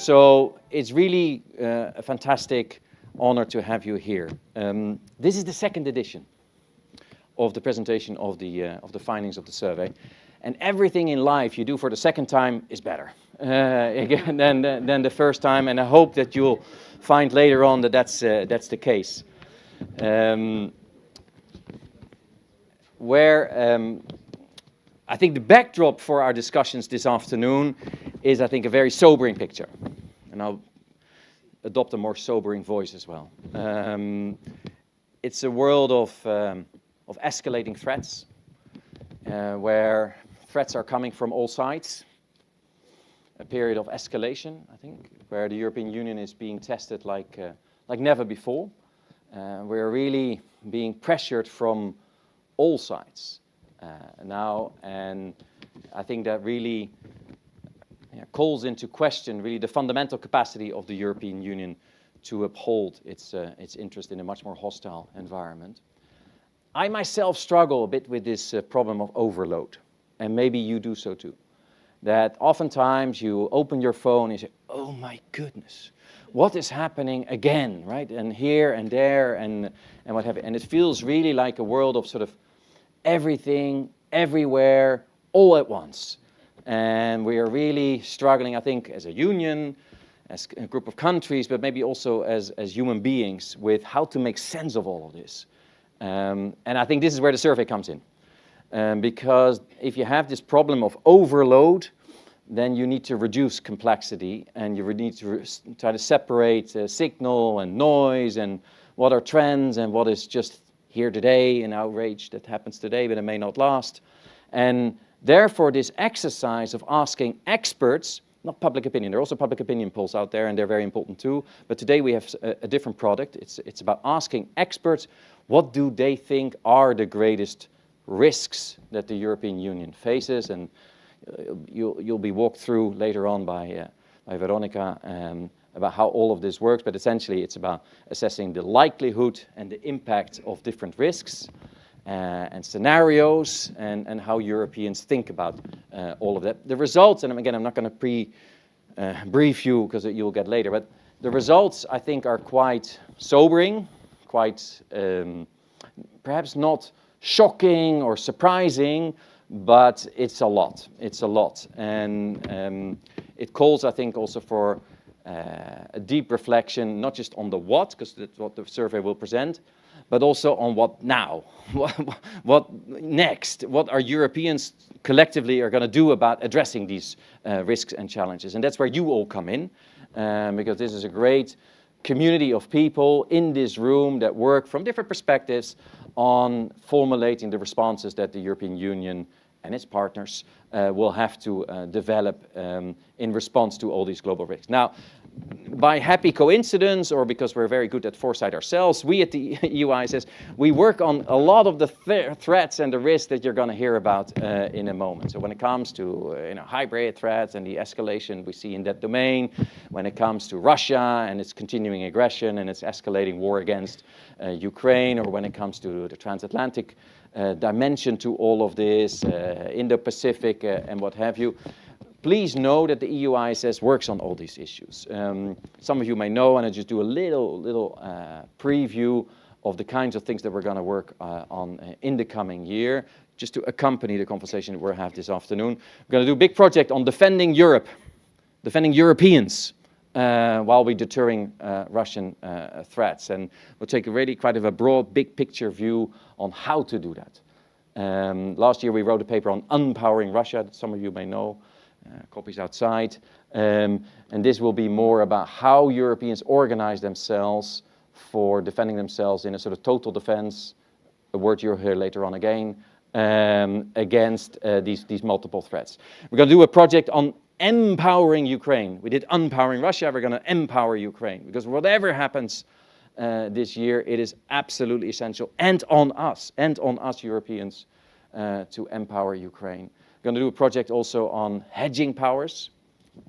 So it's really a fantastic honor to have you here. This is the second edition of the presentation of the findings of the survey. And everything in life you do for the second time is better again than the first time. And I hope that you'll find later on that that's the case. I think the backdrop for our discussions this afternoon is, I think, a very sobering picture. And I'll adopt a more sobering voice as well. It's a world of escalating threats, where threats are coming from all sides. A period of escalation, I think, where the European Union is being tested like never before. We're really being pressured from all sides now, and I think that really calls into question really the fundamental capacity of the European Union to uphold its interest in a much more hostile environment. I myself struggle a bit with this problem of overload, and maybe you do so too. That oftentimes you open your phone and you say, oh my goodness, what is happening again, right? And here and there and what have you. And it feels really like a world of sort of everything, everywhere, all at once. And we are really struggling, I think, as a union, as a group of countries, but maybe also as human beings with how to make sense of all of this. And I think this is where the survey comes in. Because if you have this problem of overload, then you need to reduce complexity and you need to try to separate signal and noise and what are trends and what is just here today, an outrage that happens today, but it may not last. And therefore, this exercise of asking experts, not public opinion, there are also public opinion polls out there and they're very important too, but today we have a different product. It's about asking experts, what do they think are the greatest risks that the European Union faces? And you'll be walked through later on by Veronica about how all of this works, but essentially it's about assessing the likelihood and the impact of different risks and scenarios and how Europeans think about all of that. The results, and again, I'm not going to brief you because you'll get later, but the results I think are quite sobering, quite perhaps not shocking or surprising, but it's a lot. It's a lot. And it calls, I think, also for a deep reflection, not just on the what, because that's what the survey will present, but also on what now, what next, what our Europeans collectively are going to do about addressing these risks and challenges. And that's where you all come in, because this is a great community of people in this room that work from different perspectives on formulating the responses that the European Union and its partners will have to develop in response to all these global risks. Now, by happy coincidence, or because we're very good at foresight ourselves, we at the EUISS, we work on a lot of the threats and the risks that you're going to hear about in a moment. So when it comes to hybrid threats and the escalation we see in that domain, when it comes to Russia and its continuing aggression and its escalating war against Ukraine, or when it comes to the transatlantic dimension to all of this, Indo-Pacific and what have you. Please know that the EUISS works on all these issues. Some of you may know, and I just do a little preview of the kinds of things that we're going to work on in the coming year, just to accompany the conversation that we'll have this afternoon. We're going to do a big project on defending Europe, defending Europeans, while we're deterring Russian threats. And we'll take really quite a broad, big picture view on how to do that. Last year we wrote a paper on unpowering Russia, that some of you may know. Copies outside, and this will be more about how Europeans organize themselves for defending themselves in a sort of total defense, a word you'll hear later on again, against these multiple threats. We're going to do a project on empowering Ukraine. We did unpowering Russia, we're going to empower Ukraine, because whatever happens this year, it is absolutely essential, and on us Europeans, to empower Ukraine. We're going to do a project also on hedging powers.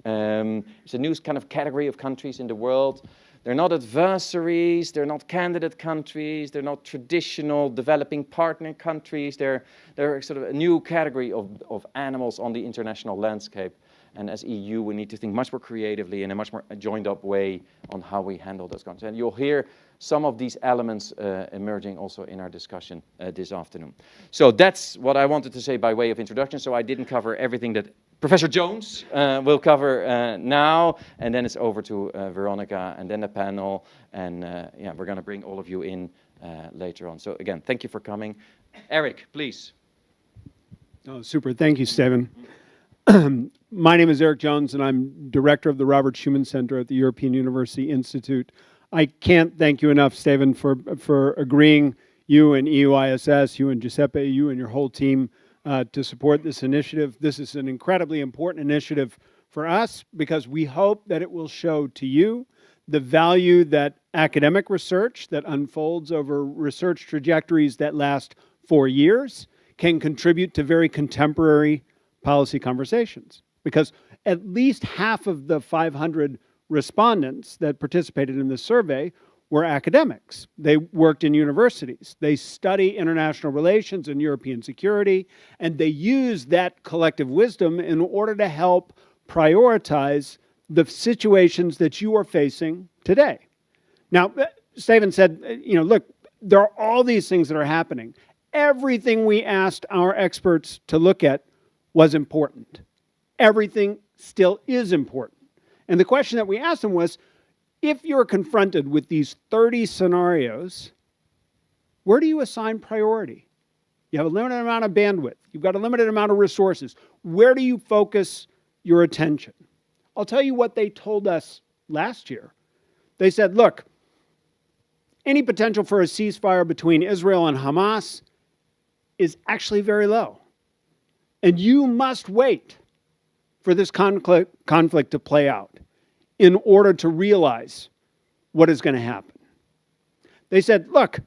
It's a new kind of category of countries in the world. They're not adversaries, they're not candidate countries, they're not traditional developing partner countries. They're sort of a new category of animals on the international landscape. And as EU, we need to think much more creatively in a much more joined up way on how we handle those concepts. And you'll hear some of these elements emerging also in our discussion this afternoon. So that's what I wanted to say by way of introduction. So I didn't cover everything that Professor Jones will cover now, and then it's over to Veronica, and then the panel, and yeah, we're going to bring all of you in later on. So again, thank you for coming. Erik, please. Oh, super. Thank you, Steven. My name is Erik Jones, and I'm director of the Robert Schuman Centre at the European University Institute. I can't thank you enough, Steven, for agreeing, you and EUISS, you and Giuseppe, you and your whole team, to support this initiative. This is an incredibly important initiative for us because we hope that it will show to you the value that academic research that unfolds over research trajectories that last 4 years can contribute to very contemporary policy conversations. Because at least half of the 500 respondents that participated in this survey were academics. They worked in universities. They study international relations and European security, and they use that collective wisdom in order to help prioritize the situations that you are facing today. Now, Steven said, look, there are all these things that are happening. Everything we asked our experts to look at was important. Everything still is important. And the question that we asked them was, if you're confronted with these 30 scenarios, where do you assign priority? You have a limited amount of bandwidth. You've got a limited amount of resources. Where do you focus your attention? I'll tell you what they told us last year. They said, look, any potential for a ceasefire between Israel and Hamas is actually very low. And you must wait for this conflict to play out in order to realize what is going to happen. They said, look,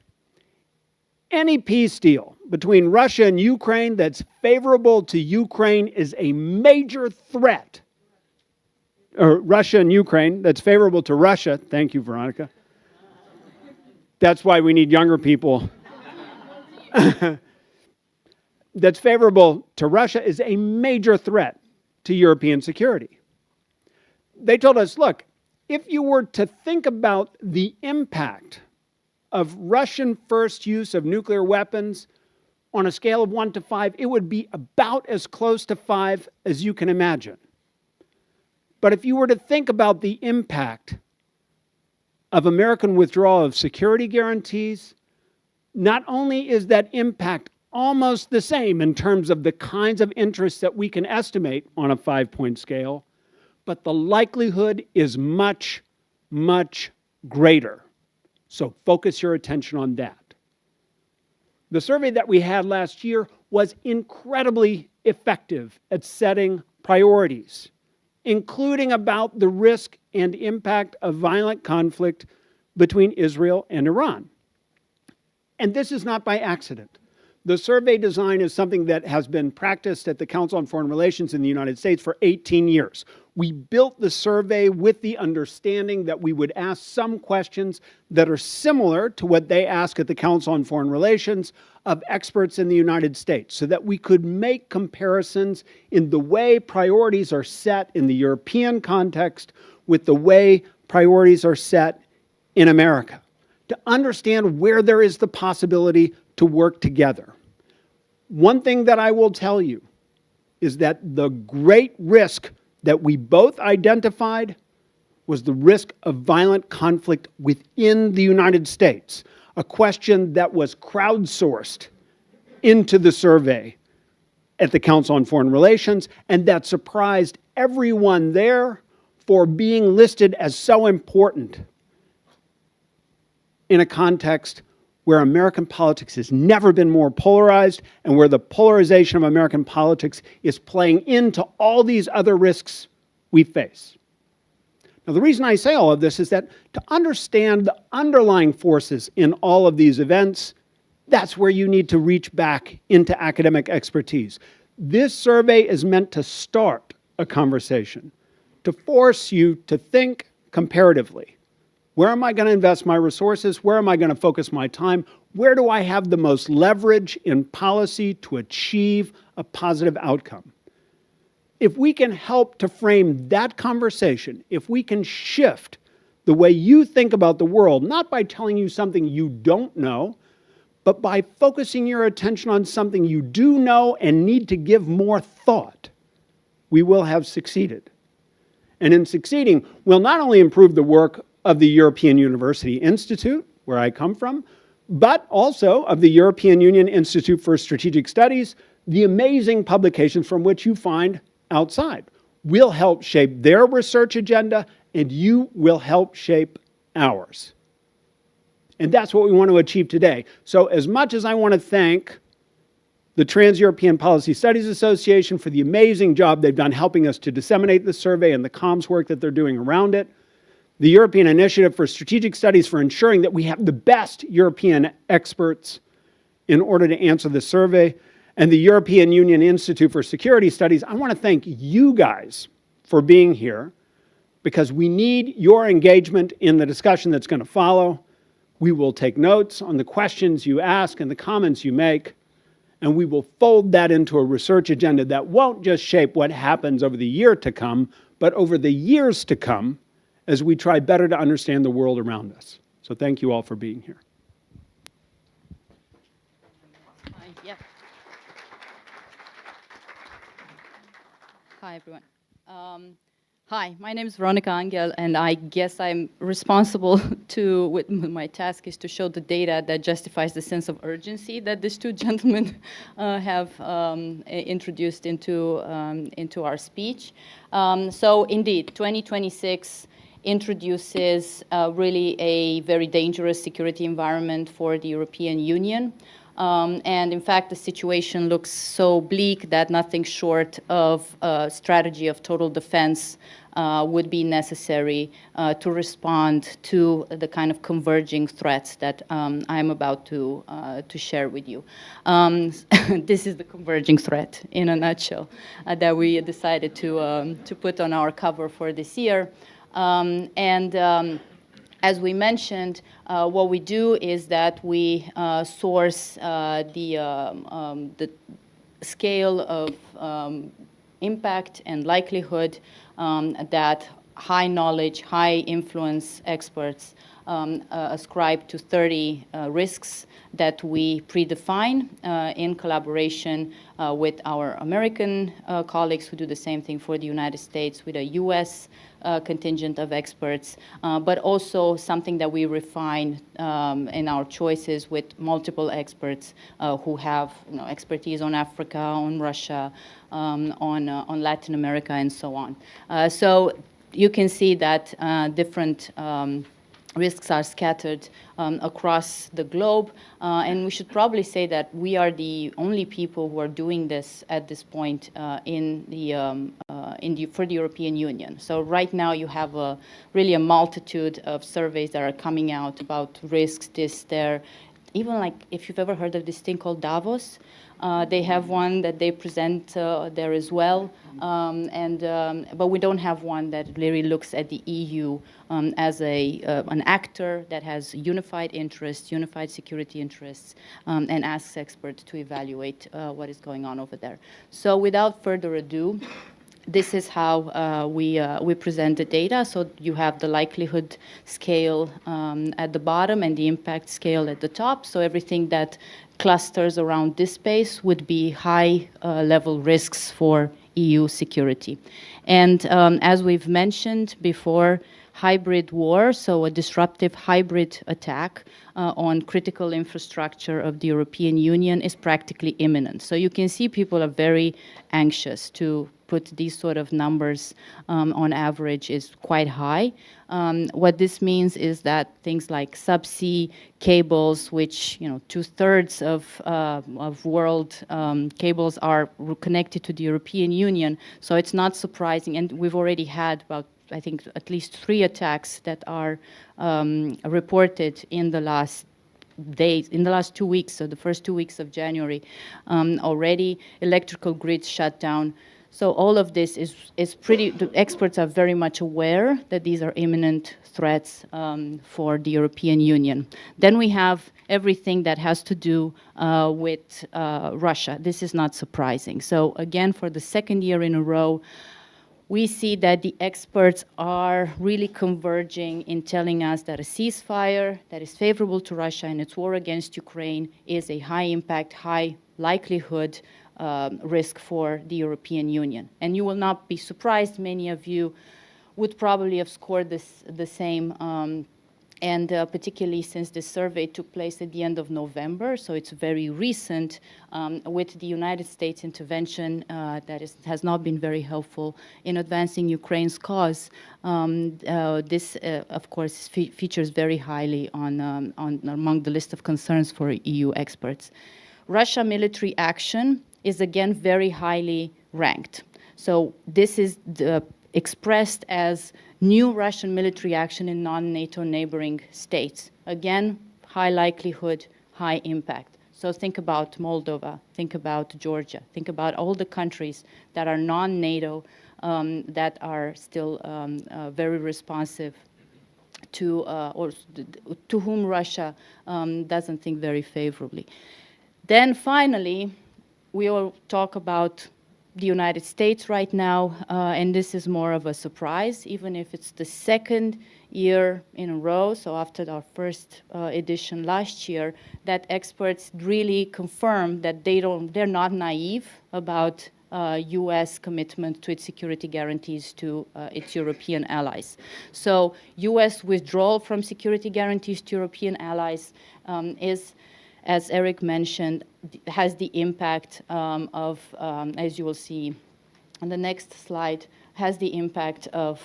any peace deal between Russia and Ukraine that's favorable to Ukraine is a major threat. Or Russia and Ukraine that's favorable to Russia. Thank you, Veronica. That's why we need younger people. That's favorable to Russia is a major threat to European security. They told us, look, if you were to think about the impact of Russian first use of nuclear weapons on a scale of 1 to 5, it would be about as close to 5 as you can imagine. But if you were to think about the impact of American withdrawal of security guarantees, not only is that impact almost the same in terms of the kinds of interests that we can estimate on a 5-point scale, but the likelihood is much, much greater. So focus your attention on that. The survey that we had last year was incredibly effective at setting priorities, including about the risk and impact of violent conflict between Israel and Iran. And this is not by accident. The survey design is something that has been practiced at the Council on Foreign Relations in the United States for 18 years. We built the survey with the understanding that we would ask some questions that are similar to what they ask at the Council on Foreign Relations of experts in the United States, so that we could make comparisons in the way priorities are set in the European context with the way priorities are set in America, to understand where there is the possibility to work together. One thing that I will tell you is that the great risk that we both identified was the risk of violent conflict within the United States, a question that was crowdsourced into the survey at the Council on Foreign Relations, and that surprised everyone there for being listed as so important in a context where American politics has never been more polarized and where the polarization of American politics is playing into all these other risks we face. Now, the reason I say all of this is that to understand the underlying forces in all of these events, that's where you need to reach back into academic expertise. This survey is meant to start a conversation, to force you to think comparatively. Where am I going to invest my resources? Where am I going to focus my time? Where do I have the most leverage in policy to achieve a positive outcome? If we can help to frame that conversation, if we can shift the way you think about the world, not by telling you something you don't know, but by focusing your attention on something you do know and need to give more thought, we will have succeeded. And in succeeding, we'll not only improve the work of the European University Institute, where I come from, but also of the European Union Institute for Strategic Studies, the amazing publications from which you find outside. We'll help shape their research agenda, and you will help shape ours. And that's what we want to achieve today. So as much as I want to thank the Trans-European Policy Studies Association for the amazing job they've done helping us to disseminate the survey and the comms work that they're doing around it, the European Initiative for Strategic Studies for ensuring that we have the best European experts in order to answer the survey, and the European Union Institute for Security Studies, I want to thank you guys for being here, because we need your engagement in the discussion that's going to follow. We will take notes on the questions you ask and the comments you make, and we will fold that into a research agenda that won't just shape what happens over the year to come, but over the years to come as we try better to understand the world around us. So thank you all for being here. Hi, everyone. Hi, my name is Veronica Anghel, and I guess I'm responsible my task is to show the data that justifies the sense of urgency that these two gentlemen have introduced into our speech. So indeed, 2026 introduces really a very dangerous security environment for the European Union. And in fact, the situation looks so bleak that nothing short of a strategy of total defense would be necessary to respond to the kind of converging threats that I'm about to share with you. This is the converging threat in a nutshell that we decided to put on our cover for this year. As we mentioned, what we do is that we source the scale of impact and likelihood that high knowledge, high influence experts ascribe to 30 risks that we predefine in collaboration with our American colleagues who do the same thing for the United States, with a US contingent of experts, but also something that we refine in our choices with multiple experts who have expertise on Africa, on Russia, on Latin America, and so on. So you can see that different risks are scattered across the globe, and we should probably say that we are the only people who are doing this at this point for the European Union. So right now you have really a multitude of surveys that are coming out about risks, this, there. Even like if you've ever heard of this thing called Davos, they have one that they present there as well, but we don't have one that really looks at the EU as an actor that has unified interests, unified security interests, and asks experts to evaluate what is going on over there. So without further ado, this is how we present the data. So you have the likelihood scale at the bottom and the impact scale at the top. So everything that clusters around this space would be high level risks for EU security. And as we've mentioned before, hybrid war, so a disruptive hybrid attack on critical infrastructure of the European Union is practically imminent. So you can see people are very anxious to put these sort of numbers on average is quite high. What this means is that things like subsea cables, which 2/3 of world cables are connected to the European Union, so it's not surprising. And we've already had about, I think, at least 3 attacks that are reported in the last days, in the last 2 weeks, so the first 2 weeks of January already. Electrical grids shut down. So all of this is pretty, the experts are very much aware that these are imminent threats for the European Union. Then we have everything that has to do with Russia. This is not surprising. So again, for the second year in a row, we see that the experts are really converging in telling us that a ceasefire that is favorable to Russia in its war against Ukraine is a high impact, high likelihood risk for the European Union. And you will not be surprised, many of you would probably have scored this the same, and particularly since this survey took place at the end of November, so it's very recent, with the United States intervention that has not been very helpful in advancing Ukraine's cause. This, of course, features very highly on among the list of concerns for EU experts. Russia military action is again very highly ranked. So this is expressed as new Russian military action in non-NATO neighboring states. Again, high likelihood, high impact. So think about Moldova, think about Georgia, think about all the countries that are non-NATO that are still very responsive to, or to whom Russia doesn't think very favorably. Then finally, we all talk about the United States right now, and this is more of a surprise, even if it's the second year in a row, so after our first edition last year, that experts really confirm that they're not naive about U.S. commitment to its security guarantees to its European allies. So U.S. withdrawal from security guarantees to European allies is, as Erik mentioned, has the impact of, as you will see on the next slide, has the impact of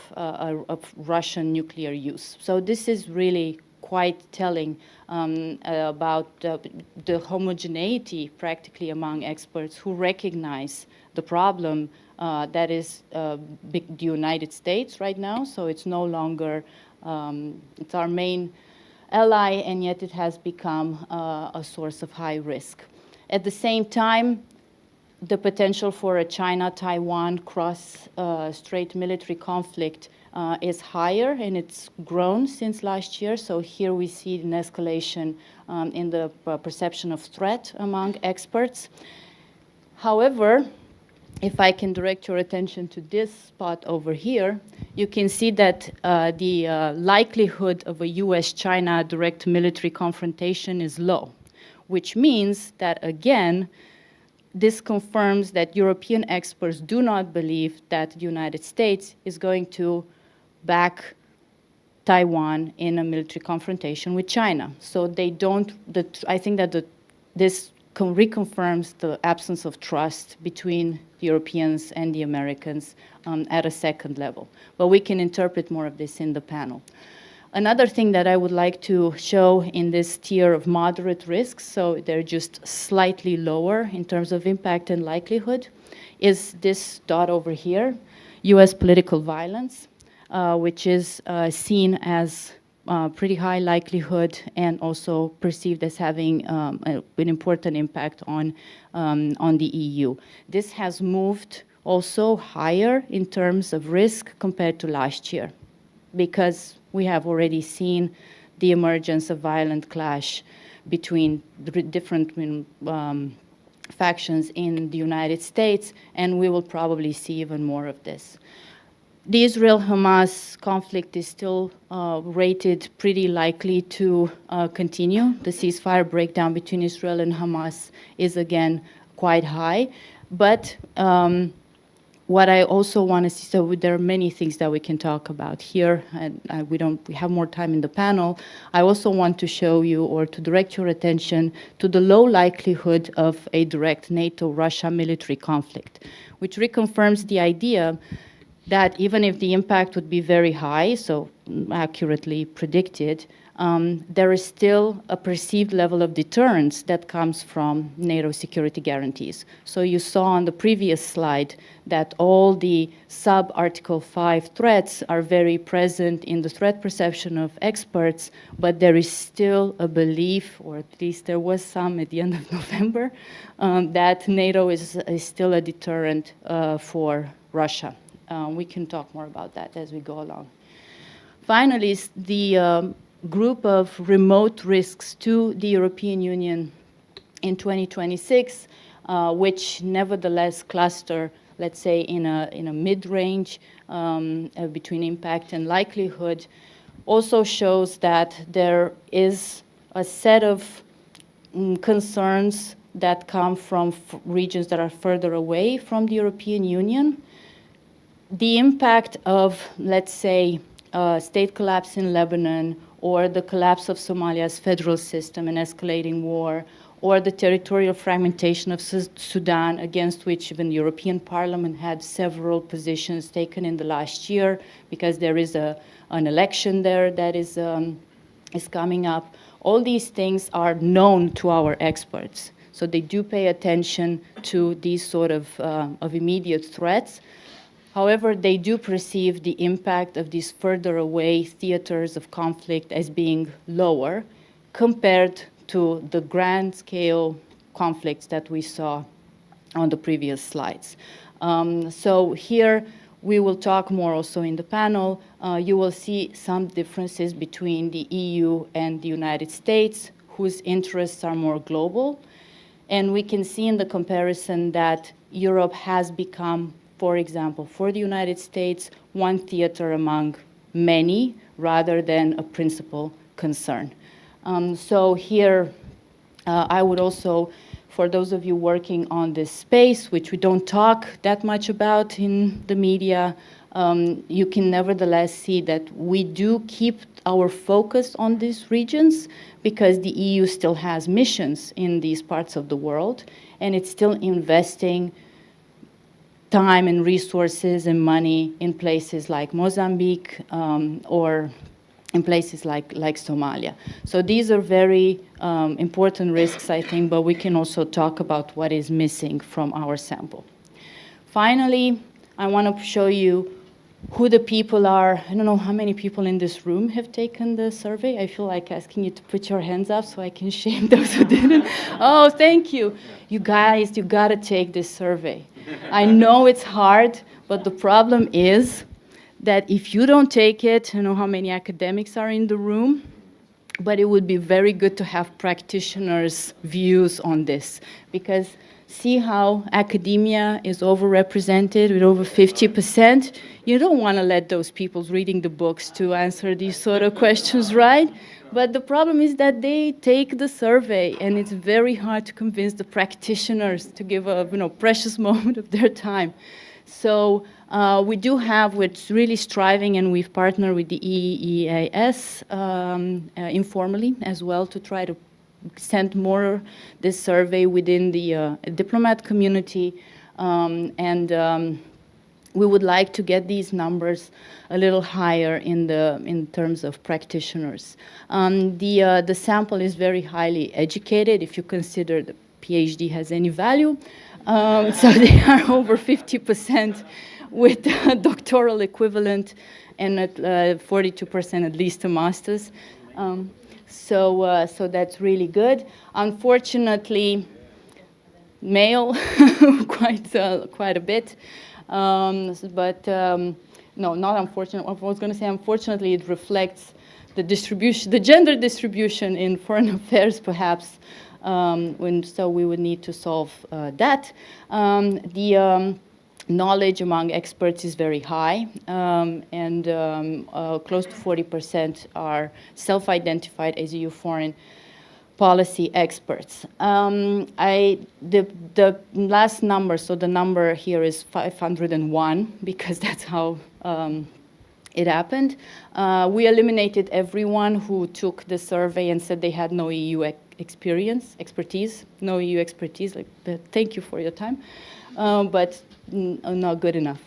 Russian nuclear use. So this is really quite telling about the homogeneity practically among experts who recognize the problem that is the United States right now. So it's no longer, it's our main ally, and yet it has become a source of high risk. At the same time, the potential for a China-Taiwan cross-strait military conflict is higher, and it's grown since last year. So here we see an escalation in the perception of threat among experts. However, if I can direct your attention to this spot over here, you can see that the likelihood of a US-China direct military confrontation is low, which means that, again, this confirms that European experts do not believe that the United States is going to back Taiwan in a military confrontation with China. So they don't, I think that this reconfirms the absence of trust between the Europeans and the Americans at a second level. But we can interpret more of this in the panel. Another thing that I would like to show in this tier of moderate risks, so they're just slightly lower in terms of impact and likelihood, is this dot over here, US political violence, which is seen as pretty high likelihood and also perceived as having an important impact on the EU. This has moved also higher in terms of risk compared to last year, because we have already seen the emergence of violent clash between the different factions in the United States, and we will probably see even more of this. The Israel-Hamas conflict is still rated pretty likely to continue. The ceasefire breakdown between Israel and Hamas is again quite high, but what I also want to see, so there are many things that we can talk about here, and we have more time in the panel. I also want to show you, or to direct your attention to the low likelihood of a direct NATO-Russia military conflict, which reconfirms the idea that even if the impact would be very high, so accurately predicted, there is still a perceived level of deterrence that comes from NATO security guarantees. So you saw on the previous slide that all the sub-Article 5 threats are very present in the threat perception of experts, but there is still a belief, or at least there was some at the end of November, that NATO is still a deterrent for Russia. We can talk more about that as we go along. Finally, the group of remote risks to the European Union in 2026, which nevertheless cluster, let's say, in a mid-range between impact and likelihood, also shows that there is a set of concerns that come from regions that are further away from the European Union. The impact of, let's say, state collapse in Lebanon, or the collapse of Somalia's federal system and escalating war, or the territorial fragmentation of Sudan, against which even the European Parliament had several positions taken in the last year, because there is an election there that is coming up. All these things are known to our experts. So they do pay attention to these sort of immediate threats. However, they do perceive the impact of these further away theaters of conflict as being lower compared to the grand scale conflicts that we saw on the previous slides. So here we will talk more also in the panel. You will see some differences between the EU and the United States, whose interests are more global. And we can see in the comparison that Europe has become, for example, for the United States, one theater among many rather than a principal concern. So here, I would also, for those of you working on this space, which we don't talk that much about in the media, you can nevertheless see that we do keep our focus on these regions because the EU still has missions in these parts of the world, and it's still investing time and resources and money in places like Mozambique or in places like Somalia. So these are very important risks, I think, but we can also talk about what is missing from our sample. Finally, I want to show you who the people are. I don't know how many people in this room have taken the survey. I feel like asking you to put your hands up so I can shame those who didn't. Oh, thank you. You guys, you got to take this survey. I know it's hard, but the problem is that if you don't take it, I don't know how many academics are in the room, but it would be very good to have practitioners' views on this, because see how academia is overrepresented with over 50%? You don't want to let those people reading the books to answer these sort of questions, right? But the problem is that they take the survey, and it's very hard to convince the practitioners to give a precious moment of their time. So we do have, we're really striving, and we've partnered with the EUISS informally as well to try to send more this survey within the diplomat community, and we would like to get these numbers a little higher in terms of practitioners. The sample is very highly educated if you consider the PhD has any value. So they are over 50% with a doctoral equivalent, and at 42% at least a master's. So that's really good. Unfortunately, male, quite a bit. But no, not unfortunately. I was going to say unfortunately, it reflects the distribution, the gender distribution in foreign affairs, perhaps. So we would need to solve that. The knowledge among experts is very high, and close to 40% are self-identified as EU foreign policy experts. The last number, so the number here is 501, because that's how it happened. We eliminated everyone who took the survey and said they had no EU expertise, no EU expertise. Like, thank you for your time, but not good enough.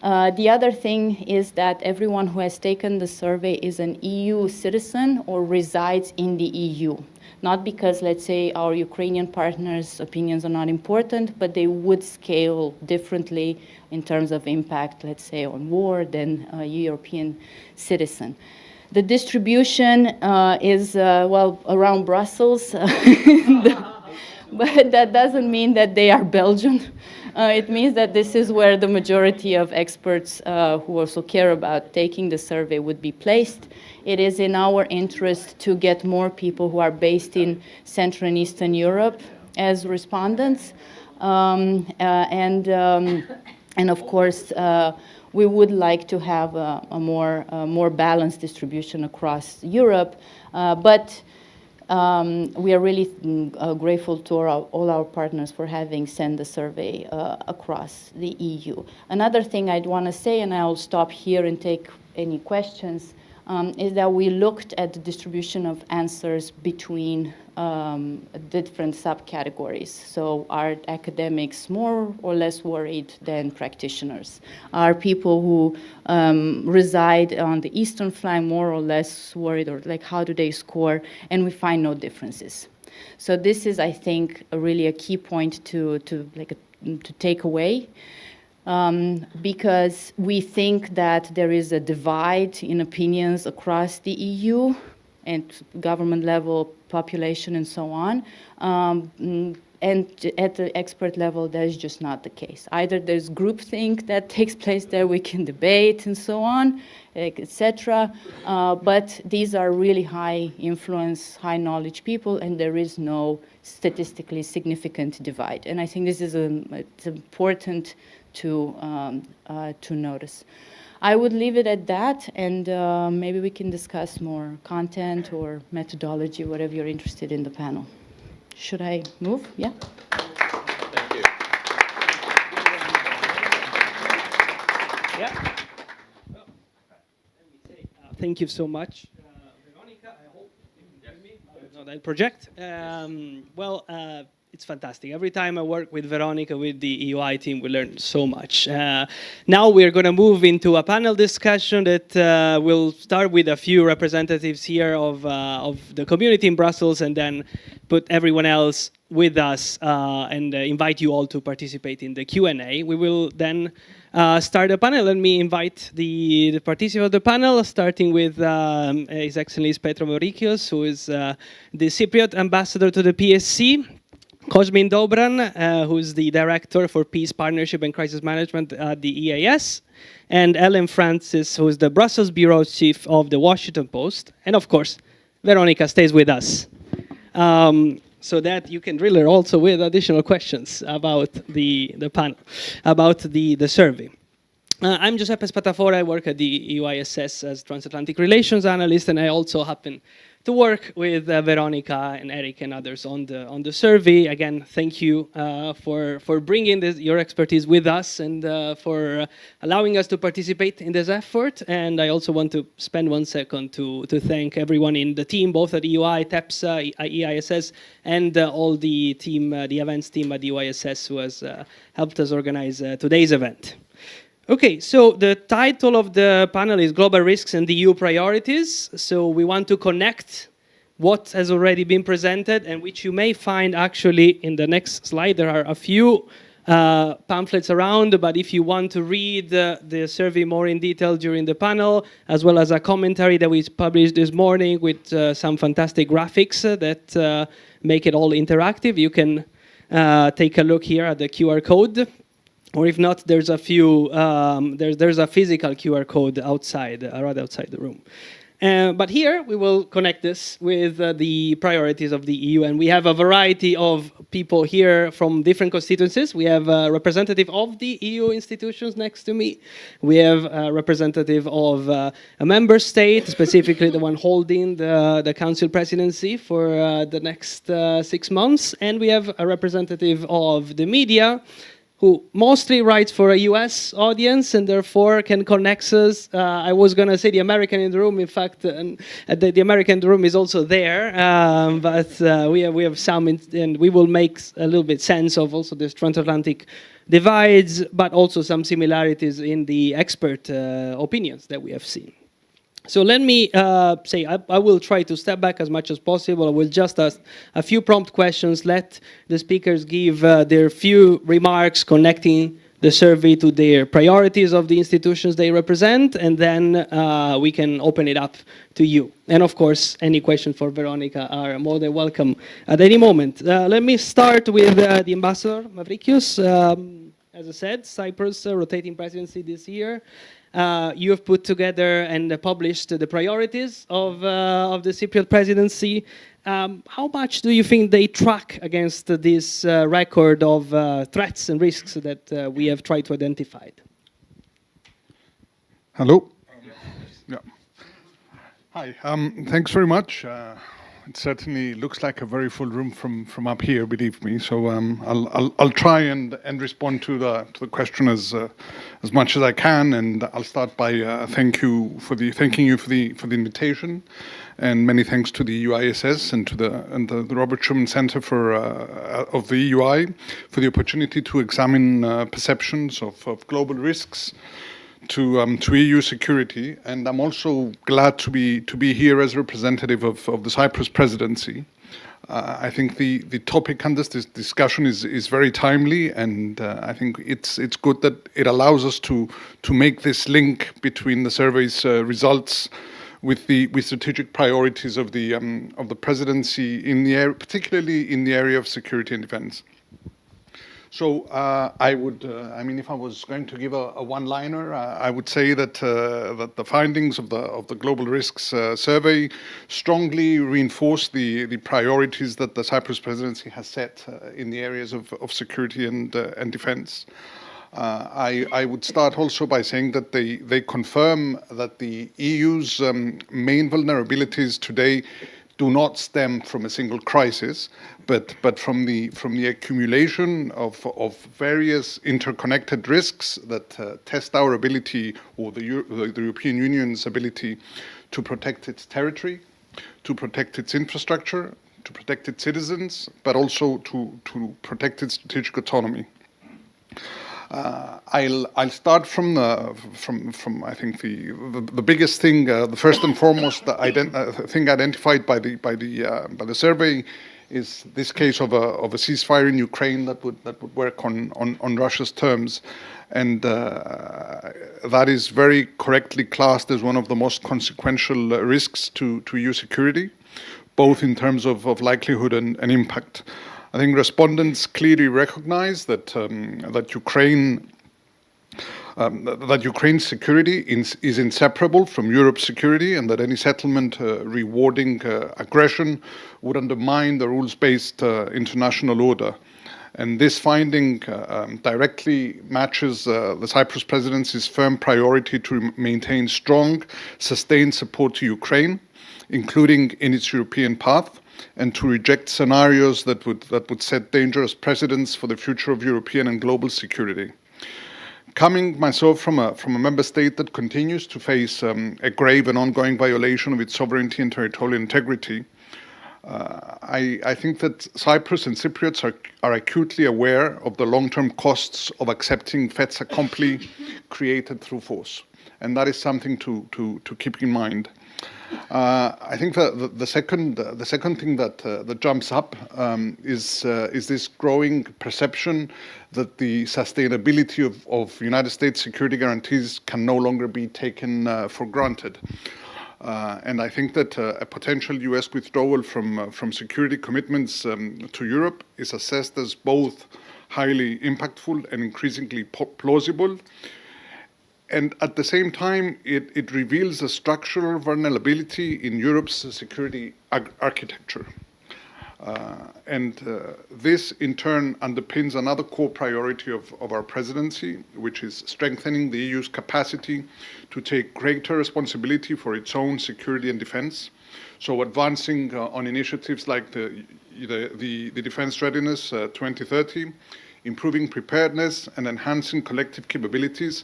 The other thing is that everyone who has taken the survey is an EU citizen or resides in the EU. Not because, let's say, our Ukrainian partners' opinions are not important, but they would scale differently in terms of impact, let's say, on war than a European citizen. The distribution is, well, around Brussels, but that doesn't mean that they are Belgian. It means that this is where the majority of experts who also care about taking the survey would be placed. It is in our interest to get more people who are based in Central and Eastern Europe as respondents. And of course, we would like to have a more balanced distribution across Europe, but we are really grateful to all our partners for having sent the survey across the EU. Another thing I'd want to say, and I'll stop here and take any questions, is that we looked at the distribution of answers between different subcategories. So are academics more or less worried than practitioners? Are people who reside on the eastern flank more or less worried, or like how do they score? And we find no differences. So this is, I think, really a key point to take away. Because we think that there is a divide in opinions across the EU and government level, population, and so on. And at the expert level, that is just not the case. Either there's groupthink that takes place there, we can debate and so on, etc. But these are really high influence, high knowledge people, and there is no statistically significant divide. And I think this is it's important to notice. I would leave it at that, and maybe we can discuss more content or methodology, whatever you're interested in the panel. Should I move? Yeah. Thank you. Yeah. Well, let me say thank you so much, Veronica. I hope you can hear me. No, that project. It's fantastic. Every time I work with Veronica, with the EUI team, we learn so much. Now we're going to move into a panel discussion that will start with a few representatives here of the community in Brussels, and then put everyone else with us and invite you all to participate in the Q&A. We will then start a panel. Let me invite the participants of the panel, starting with His Excellency Petros Mavrikios, who is the Cypriot ambassador to the PSC. Cosmin Dobran, who's the Director for Peace, Partnership and Crisis Management at the EIS, and Ellen Francis, who's the Brussels Bureau Chief of the Washington Post. And of course, Veronica stays with us, so that you can drill her also with additional questions about the panel, about the survey. I'm Giuseppe Spatafora. I work at the EUISS as Transatlantic Relations Analyst, and I also happen to work with Veronica and Erik and others on the survey. Again, thank you for bringing your expertise with us and for allowing us to participate in this effort. And I also want to spend 1 second to thank everyone in the team, both at EUI, TEPSA, EISS, and all the team, the events team at the EUISS, who has helped us organize today's event. Okay, so the title of the panel is Global Risks and EU Priorities. So we want to connect what has already been presented, and which you may find actually in the next slide. There are a few pamphlets around, but if you want to read the survey more in detail during the panel, as well as a commentary that we published this morning with some fantastic graphics that make it all interactive, you can take a look here at the QR code. Or if not, there's a few. There's a physical QR code outside, right outside the room. But here we will connect this with the priorities of the EU, and we have a variety of people here from different constituencies. We have a representative of the EU institutions next to me. We have a representative of a member state, specifically the one holding the Council presidency for the next 6 months, and we have a representative of the media, who mostly writes for a US audience and therefore can connect us. I was going to say the American in the room. In fact, the American in the room is also there. But we have some, and we will make a little bit sense of also this transatlantic divides, but also some similarities in the expert opinions that we have seen. So let me say, I will try to step back as much as possible. I will just ask a few prompt questions, let the speakers give their few remarks connecting the survey to their priorities of the institutions they represent, and then we can open it up to you. And of course, any questions for Veronica are more than welcome at any moment. Let me start with the ambassador, Mavrikios. As I said, Cyprus rotating presidency this year. You have put together and published the priorities of the Cypriot presidency. How much do you think they track against this record of threats and risks that we have tried to identify? Hello. Yeah. Hi. Thanks very much. It certainly looks like a very full room from up here, believe me. So I'll try and respond to the question as much as I can, and I'll start by thanking you for the invitation, and many thanks to the EUISS and to the Robert Schuman Centre of the EUI for the opportunity to examine perceptions of global risks to EU security, and I'm also glad to be here as representative of the Cyprus presidency. I think the topic under this discussion is very timely, and I think it's good that it allows us to make this link between the survey's results with strategic priorities of the presidency particularly in the area of security and defense. So I would, if I was going to give a one-liner, I would say that the findings of the Global Risks Survey strongly reinforce the priorities that the Cyprus presidency has set in the areas of security and defense. I would start also by saying that they confirm that the EU's main vulnerabilities today do not stem from a single crisis, but from the accumulation of various interconnected risks that test our ability, or the European Union's ability, to protect its territory, to protect its infrastructure, to protect its citizens, but also to protect its strategic autonomy. I'll start from I think the biggest thing, the first and foremost thing identified by the survey is this case of a ceasefire in Ukraine that would work on Russia's terms, and that is very correctly classed as one of the most consequential risks to EU security, both in terms of likelihood and impact. I think respondents clearly recognize that Ukraine's security is inseparable from Europe's security, and that any settlement rewarding aggression would undermine the rules-based international order. And this finding directly matches the Cyprus presidency's firm priority to maintain strong, sustained support to Ukraine, including in its European path, and to reject scenarios that would set dangerous precedents for the future of European and global security. Coming myself from a member state that continues to face a grave and ongoing violation of its sovereignty and territorial integrity, I think that Cyprus and Cypriots are acutely aware of the long-term costs of accepting faits accompli created through force, and that is something to keep in mind. I think the second thing that jumps up is this growing perception that the sustainability of United States security guarantees can no longer be taken for granted. And I think that a potential US withdrawal from security commitments to Europe is assessed as both highly impactful and increasingly plausible. And at the same time, it reveals a structural vulnerability in Europe's security architecture. This, in turn, underpins another core priority of our presidency, which is strengthening the EU's capacity to take greater responsibility for its own security and defense. So advancing on initiatives like the Defense Readiness 2030, improving preparedness and enhancing collective capabilities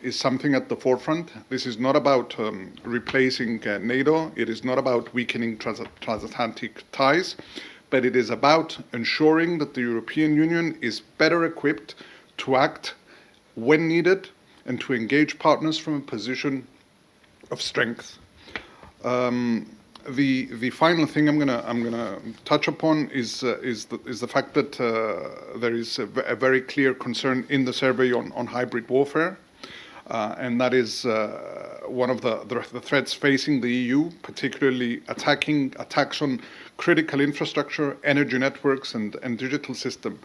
is something at the forefront. This is not about replacing NATO. It is not about weakening transatlantic ties, but it is about ensuring that the European Union is better equipped to act when needed and to engage partners from a position of strength. The final thing I'm gonna touch upon is the fact that there is a very clear concern in the survey on hybrid warfare, and that is one of the threats facing the EU, particularly attacks on critical infrastructure, energy networks, and digital system.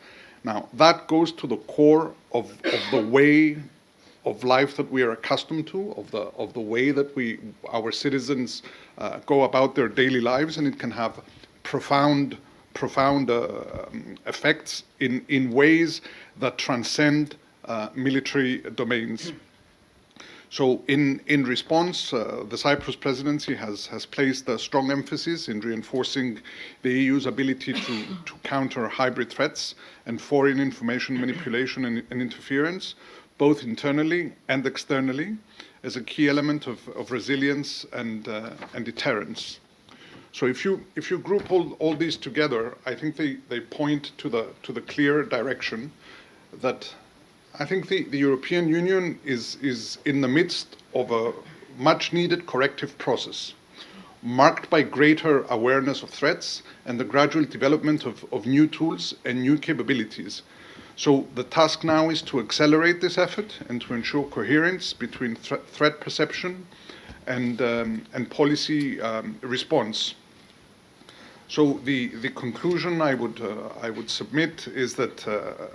Now that goes to the core of the way of life that we are accustomed to, of the way that our citizens go about their daily lives, and it can have profound effects in ways that transcend military domains. So in response, the Cyprus presidency has placed a strong emphasis in reinforcing the EU's ability to counter hybrid threats and foreign information manipulation and interference, both internally and externally, as a key element of resilience and deterrence. So if you group all these together, I think they point to the clear direction that I think the European Union is in the midst of a much needed corrective process, marked by greater awareness of threats and the gradual development of new tools and new capabilities. So the task now is to accelerate this effort and to ensure coherence between threat perception and policy response. So the conclusion I would submit is that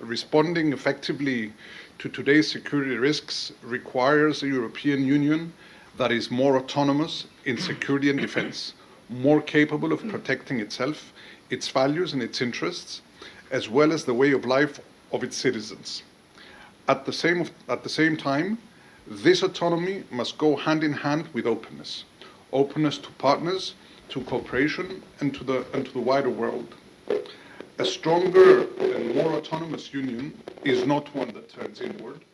responding effectively to today's security risks requires a European Union that is more autonomous in security and defense, more capable of protecting itself, its values and its interests, as well as the way of life of its citizens. At the same time, this autonomy must go hand in hand with openness to partners, to cooperation, and to the wider world. A stronger and more autonomous union is not one that turns inward,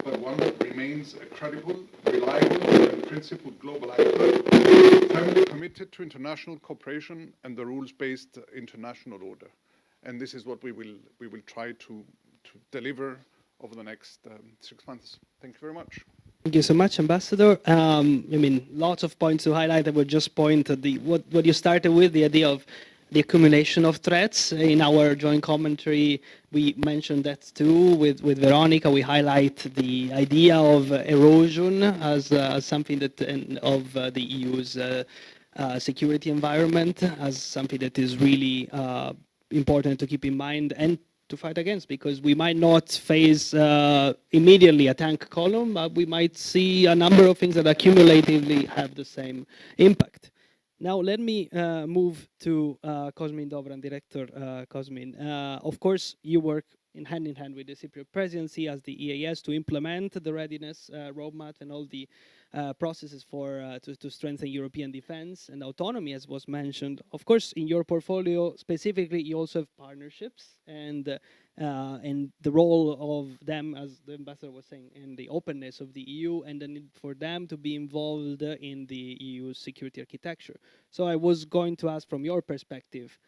but one that remains a credible, reliable, and principled global actor, firmly committed to international cooperation and the rules-based international order. And this is what we will try to deliver over the next 6 months. Thank you very much. Thank you so much, Ambassador. I mean, lots of points to highlight. I would just point at what you started with, the idea of the accumulation of threats. In our joint commentary, we mentioned that too with Veronica. We highlight the idea of erosion as something that of the EU's security environment as something that is really important to keep in mind and to fight against, because we might not face immediately a tank column, but we might see a number of things that accumulatively have the same impact. Now let me move to Cosmin Dobran, Director Cosmin. Of course, you work hand in hand with the Cypriot presidency as the EAS to implement the readiness roadmap and all the processes for to strengthen European defense and autonomy, as was mentioned. Of course, in your portfolio specifically, you also have partnerships and the role of them, as the ambassador was saying, in the openness of the EU and the need for them to be involved in the EU's security architecture. So I was going to ask, from your perspective,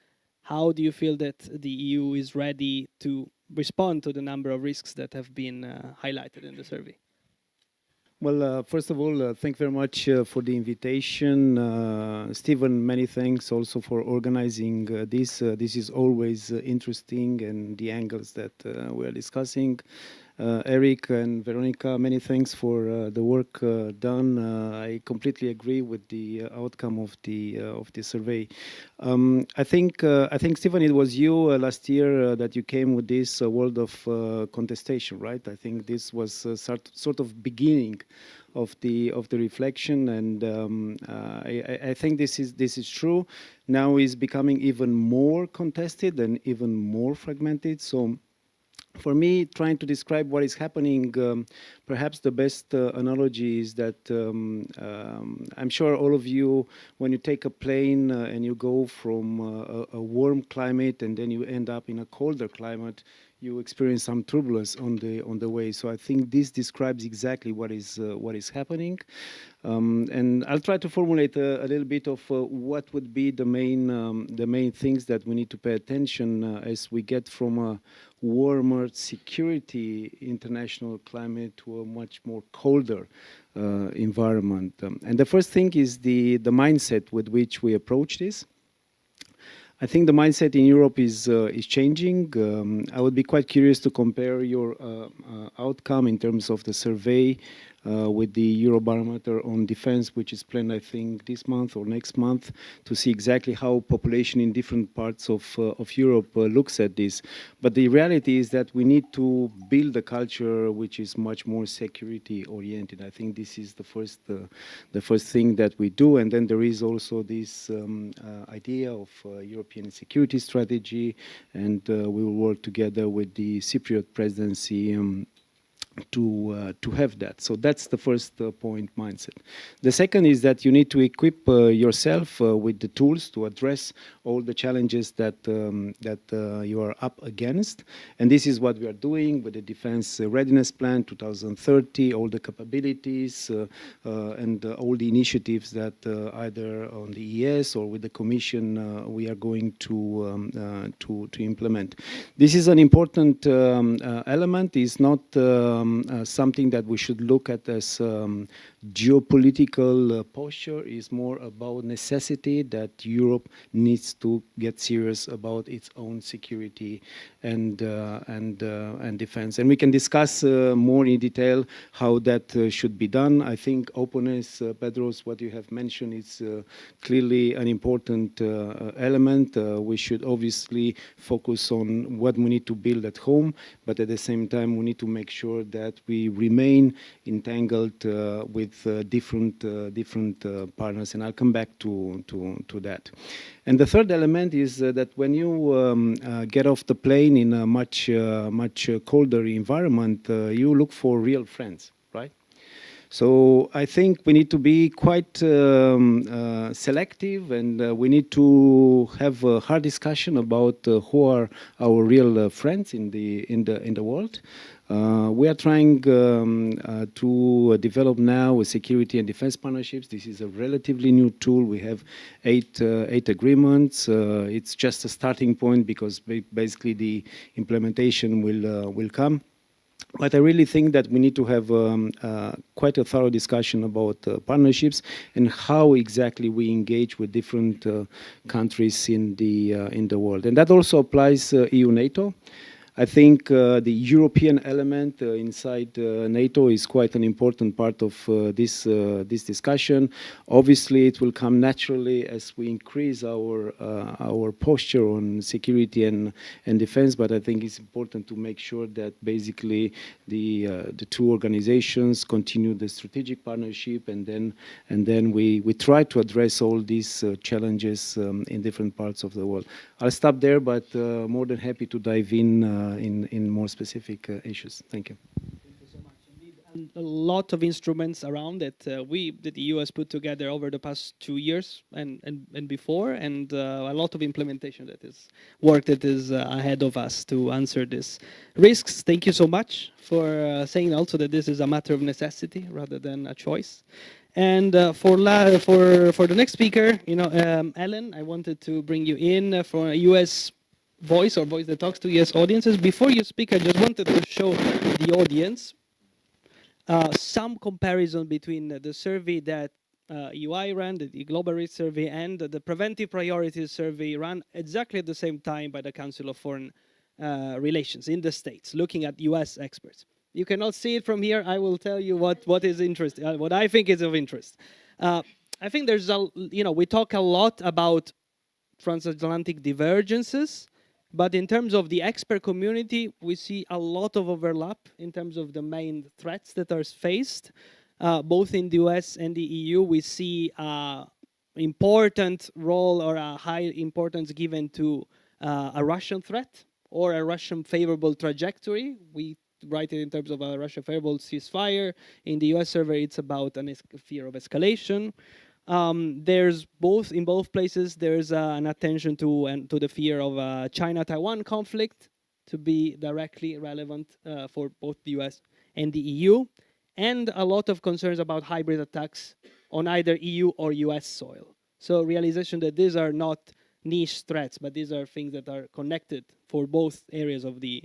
how do you feel that the EU is ready to respond to the number of risks that have been highlighted in the survey? Well, first of all, thank you very much for the invitation. Stephen, many thanks also for organizing this. This is always interesting, and the angles that we are discussing. Erik and Veronica, many thanks for the work done. I completely agree with the outcome of the survey. I think Stephen, it was you last year that you came with this world of contestation, right? I think this was sort of beginning of the reflection, and I think this is true. Now is becoming even more contested and even more fragmented. So, for me, trying to describe what is happening, perhaps the best analogy is that I'm sure all of you, when you take a plane and you go from a warm climate and then you end up in a colder climate, you experience some turbulence on the way. So I think this describes exactly what is happening. And I'll try to formulate a little bit of what would be the main things that we need to pay attention as we get from a warmer security international climate to a much more colder environment. And the first thing is the mindset with which we approach this. I think the mindset in Europe is changing. I would be quite curious to compare your outcome in terms of the survey with the Eurobarometer on defense, which is planned, I think, this month or next month, to see exactly how population in different parts of Europe looks at this. But the reality is that we need to build a culture which is much more security-oriented. I think this is the first thing that we do. And then there is also this idea of European security strategy, and we will work together with the Cypriot presidency to have that. So that's the first point, mindset. The second is that you need to equip yourself with the tools to address all the challenges that you are up against. And this is what we are doing with the Defense Readiness Plan 2030, all the capabilities and all the initiatives that either on the ES or with the Commission we are going to implement. This is an important element. It's not something that we should look at as geopolitical posture. Is more about necessity that Europe needs to get serious about its own security and defense. And we can discuss more in detail how that should be done. I think openness, Petros, what you have mentioned is clearly an important element. We should obviously focus on what we need to build at home, but at the same time we need to make sure that we remain entangled with different partners, and I'll come back to that. And the third element is that when you get off the plane in a much colder environment, you look for real friends, right? So I think we need to be quite selective, and we need to have a hard discussion about who are our real friends in the world. We are trying to develop now a security and defense partnerships. This is a relatively new tool. We have eight agreements. It's just a starting point because basically the implementation will come. But I really think that we need to have quite a thorough discussion about partnerships and how exactly we engage with different countries in the world. And that also applies EU-NATO. I think the European element inside NATO is quite an important part of this discussion. Obviously, it will come naturally as we increase our posture on security and defense. But I think it's important to make sure that basically the two organizations continue the strategic partnership, and then we try to address all these challenges in different parts of the world. I'll stop there, but more than happy to dive in more specific issues. Thank you. Thank you so much. Indeed, and a lot of instruments around that that the EU has put together over the past 2 years and before, and a lot of implementation that is work that is ahead of us to answer this risks. Thank you so much for saying also that this is a matter of necessity rather than a choice. And for the next speaker, Ellen, I wanted to bring you in for a US voice that talks to US audiences. Before you speak, I just wanted to show the audience some comparison between the survey that EUI ran, the Global Risk Survey, and the Preventive Priorities Survey run exactly at the same time by the Council of Foreign Relations in the States, looking at US experts. You cannot see it from here. I will tell you what is interesting, what I think is of interest. I think there's we talk a lot about transatlantic divergences, but in terms of the expert community, we see a lot of overlap in terms of the main threats that are faced, both in the US and the EU. We see important role or a high importance given to a Russian threat or a Russian favorable trajectory. We write it in terms of a Russia favorable ceasefire. In the US survey, it's about a fear of escalation. There's in both places, there's an attention to the fear of a China-Taiwan conflict, to be directly relevant for both the US and the EU, and a lot of concerns about hybrid attacks on either EU or US soil. So realization that these are not niche threats, but these are things that are connected for both areas of the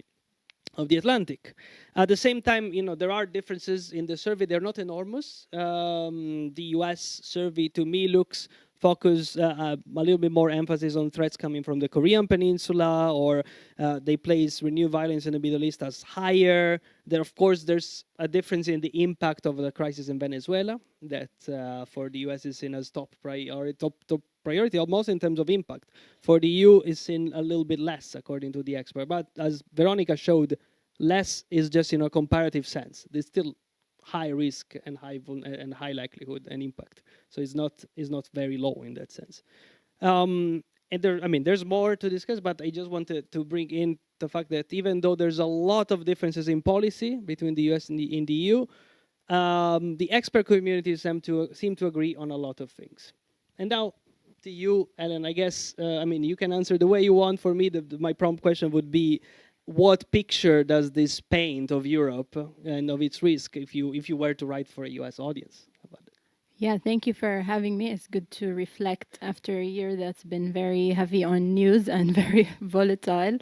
Atlantic. At the same time, there are differences in the survey. They're not enormous. The US survey, to me, looks focus a little bit more emphasis on threats coming from the Korean Peninsula, or they place renewed violence in the Middle East as higher. There, of course, there's a difference in the impact of the crisis in Venezuela that for the US is seen as top priority, almost in terms of impact. For the EU is seen a little bit less, according to the expert. But as Veronica showed, less is just in a comparative sense. There's still high risk and high likelihood and impact. So it's not very low in that sense. And there's more to discuss, but I just wanted to bring in the fact that even though there's a lot of differences in policy between the US and the EU, the expert community seem to agree on a lot of things. And now to you, Ellen, I guess, you can answer the way you want. For me, my prompt question would be, what picture does this paint of Europe and of its risk if you were to write for a US audience about it? Yeah, thank you for having me. It's good to reflect after a year that's been very heavy on news and very volatile.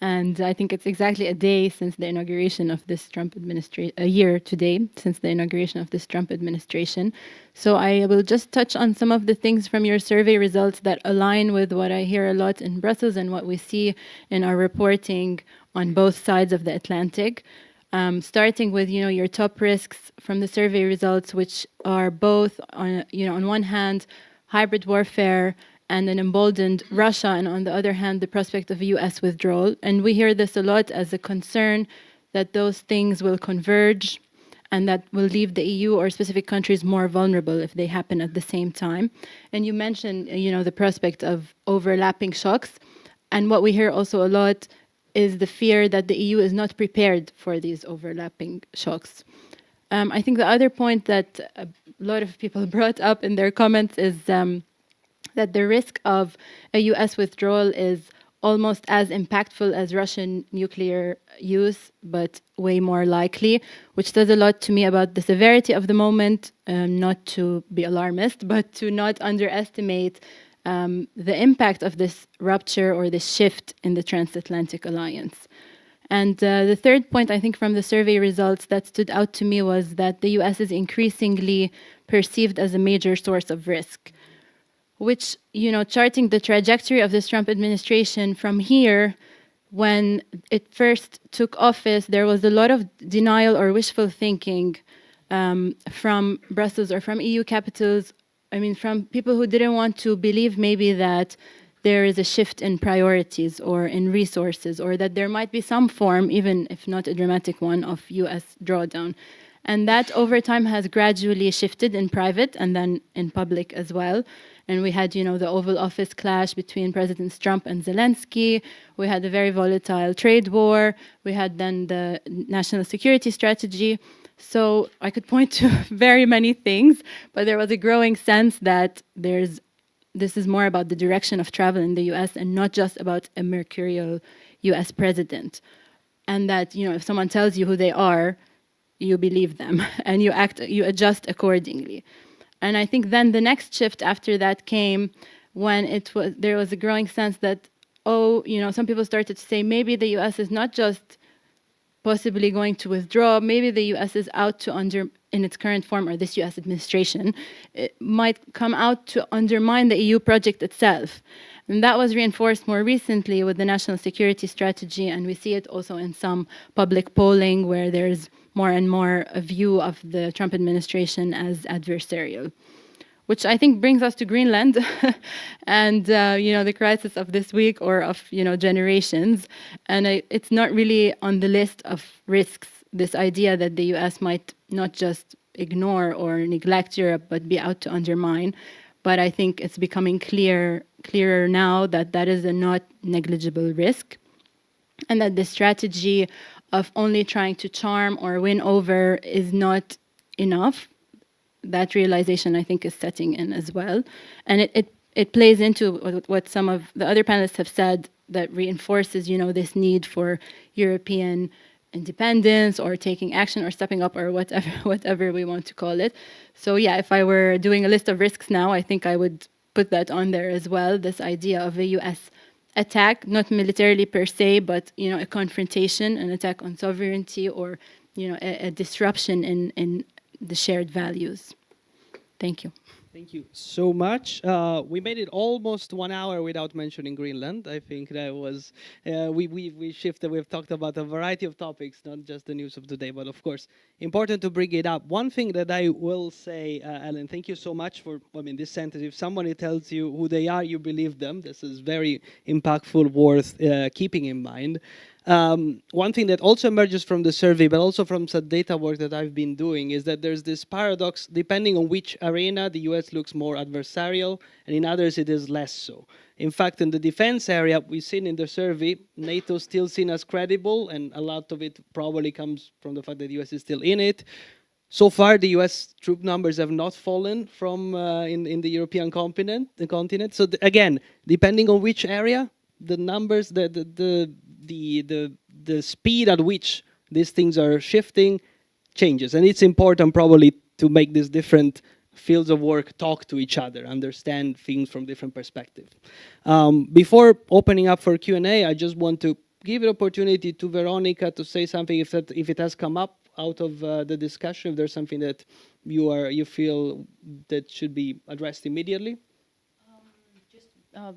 And I think it's exactly a day since the inauguration of this Trump administration, a year today since the inauguration of this Trump administration. So I will just touch on some of the things from your survey results that align with what I hear a lot in Brussels and what we see in our reporting on both sides of the Atlantic. Starting with, your top risks from the survey results, which are both on one hand, hybrid warfare and an emboldened Russia, and on the other hand, the prospect of a US withdrawal. And we hear this a lot as a concern that those things will converge and that will leave the EU or specific countries more vulnerable if they happen at the same time. And you mentioned, the prospect of overlapping shocks. And what we hear also a lot is the fear that the EU is not prepared for these overlapping shocks. I think the other point that a lot of people brought up in their comments is that the risk of a US withdrawal is almost as impactful as Russian nuclear use, but way more likely, which says a lot to me about the severity of the moment, not to be alarmist, but to not underestimate the impact of this rupture or this shift in the transatlantic alliance. And the third point, I think, from the survey results that stood out to me was that the US is increasingly perceived as a major source of risk, which, charting the trajectory of this Trump administration from here, when it first took office, there was a lot of denial or wishful thinking from Brussels or from EU capitals. From people who didn't want to believe maybe that there is a shift in priorities or in resources, or that there might be some form, even if not a dramatic one, of US drawdown. And that over time has gradually shifted in private and then in public as well. And we had, the Oval Office clash between Presidents Trump and Zelensky. We had a very volatile trade war. We had then the national security strategy. So I could point to very many things, but there was a growing sense that this is more about the direction of travel in the US and not just about a mercurial US president. And that, if someone tells you who they are, you believe them and you adjust accordingly. And I think then the next shift after that came when there was a growing sense that, some people started to say maybe the US is not just possibly going to withdraw, maybe the US is out to in its current form, or this US administration, it might come out to undermine the EU project itself. And that was reinforced more recently with the national security strategy, and we see it also in some public polling where there's more and more a view of the Trump administration as adversarial, which I think brings us to Greenland and the crisis of this week or of generations. And it's not really on the list of risks, this idea that the US might not just ignore or neglect Europe, but be out to undermine. But I think it's becoming clearer now that that is a not negligible risk, and that the strategy of only trying to charm or win over is not enough. That realization, I think, is setting in as well. And it plays into what some of the other panelists have said that reinforces, this need for European independence or taking action or stepping up or whatever we want to call it. So yeah, if I were doing a list of risks now, I think I would put that on there as well, this idea of a US attack, not militarily per se, but a confrontation, an attack on sovereignty, or a disruption in the shared values. Thank you. Thank you so much. We made it almost 1 hour without mentioning Greenland. I think that was, we shifted, we've talked about a variety of topics, not just the news of today, but of course, important to bring it up. One thing that I will say, Ellen, thank you so much for, this sentence. If somebody tells you who they are, you believe them. This is very impactful, worth keeping in mind. One thing that also emerges from the survey, but also from some data work that I've been doing, is that there's this paradox, depending on which arena, the US looks more adversarial, and in others it is less so. In fact, in the defense area, we've seen in the survey, NATO is still seen as credible, and a lot of it probably comes from the fact that the US is still in it. So far, the US troop numbers have not fallen from in the European continent. So again, depending on which area, the numbers, the speed at which these things are shifting changes. And it's important probably to make these different fields of work talk to each other, understand things from different perspectives. Before opening up for Q&A, I just want to give an opportunity to Veronica to say something if it has come up out of the discussion, if there's something that you feel that should be addressed immediately.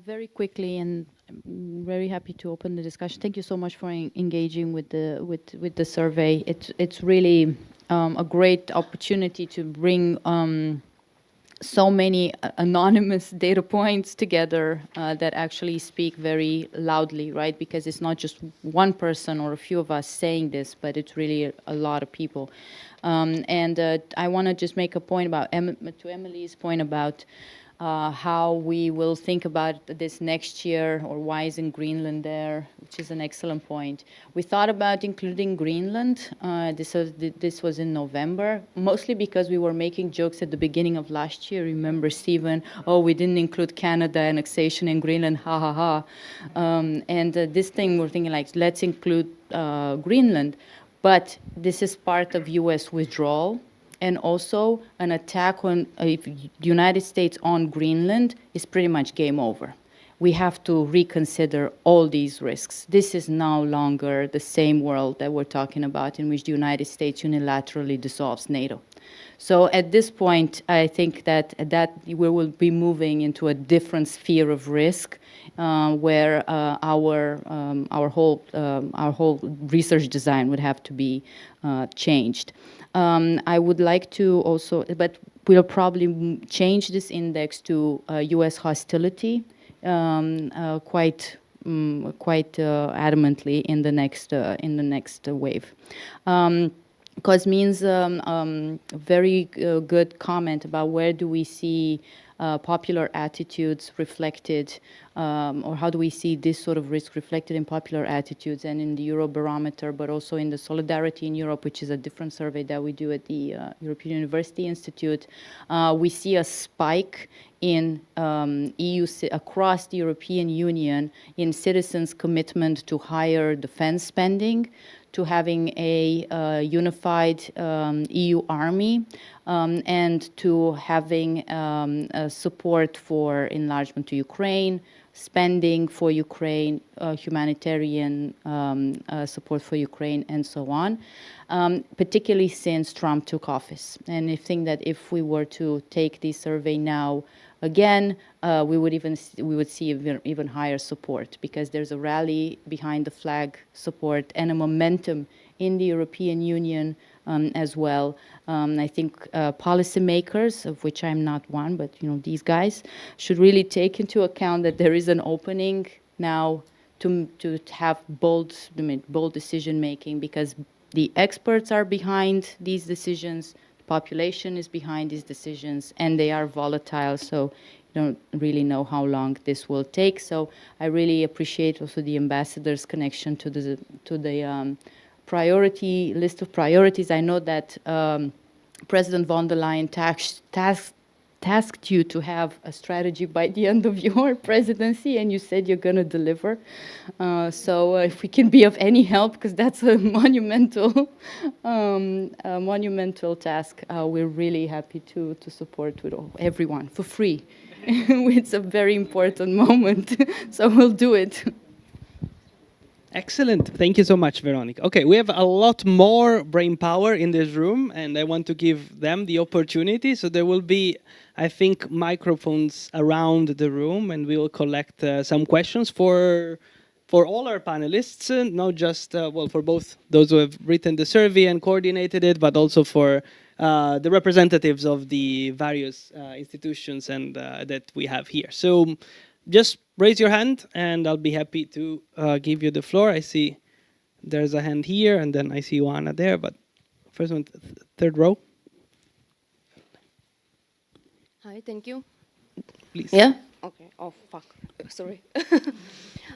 Very quickly, and I'm very happy to open the discussion. Thank you so much for engaging with the survey. It's really a great opportunity to bring so many anonymous data points together that actually speak very loudly, right? Because it's not just one person or a few of us saying this, but it's really a lot of people. And I want to just make a point about to Emily's point about how we will think about this next year, or why isn't Greenland there, which is an excellent point. We thought about including Greenland. This was in November, mostly because we were making jokes at the beginning of last year. Remember, Steven? Oh, we didn't include Canada annexation in Greenland, ha ha ha. And this thing, we're thinking like, let's include Greenland. But this is part of U.S. withdrawal. And also an attack on the United States on Greenland is pretty much game over. We have to reconsider all these risks. This is no longer the same world that we're talking about in which the United States unilaterally dissolves NATO. So at this point, I think that we will be moving into a different sphere of risk, where our whole research design would have to be changed. I would like to also, but we'll probably change this index to U.S. hostility quite adamantly in the next wave. Cosmin's very good comment about where do we see popular attitudes reflected, or how do we see this sort of risk reflected in popular attitudes and in the Eurobarometer, but also in the Solidarity in Europe, which is a different survey that we do at the European University Institute. We see a spike in across the European Union in citizens' commitment to higher defense spending, to having a unified EU army, and to having support for enlargement to Ukraine, spending for Ukraine, humanitarian support for Ukraine, and so on, particularly since Trump took office. And I think that if we were to take this survey now again, we would see even higher support, because there's a rally behind the flag support and a momentum in the European Union as well. I think policymakers, of which I'm not one, but these guys should really take into account that there is an opening now to have bold decision making, because the experts are behind these decisions. Population is behind these decisions, and they are volatile, so you don't really know how long this will take. So I really appreciate also the ambassador's connection to the priority list of priorities. I know that President von der Leyen tasked tasked you to have a strategy by the end of your presidency, and you said you're going to deliver. So if we can be of any help, because that's a monumental, monumental task, we're really happy to support with everyone for free. It's a very important moment, so we'll do it. Excellent. Thank you so much, Veronica. Okay, we have a lot more brain power in this room, and I want to give them the opportunity. So there will be, I think, microphones around the room, and we will collect some questions for all our panelists, not just, well, for both those who have written the survey and coordinated it, but also for the representatives of the various institutions and that we have here. So just raise your hand, and I'll be happy to give you the floor. I see there's a hand here, and then I see Joanna there, but first one, third row. Hi, thank you. Please. Yeah? Okay. Oh, fuck. Sorry.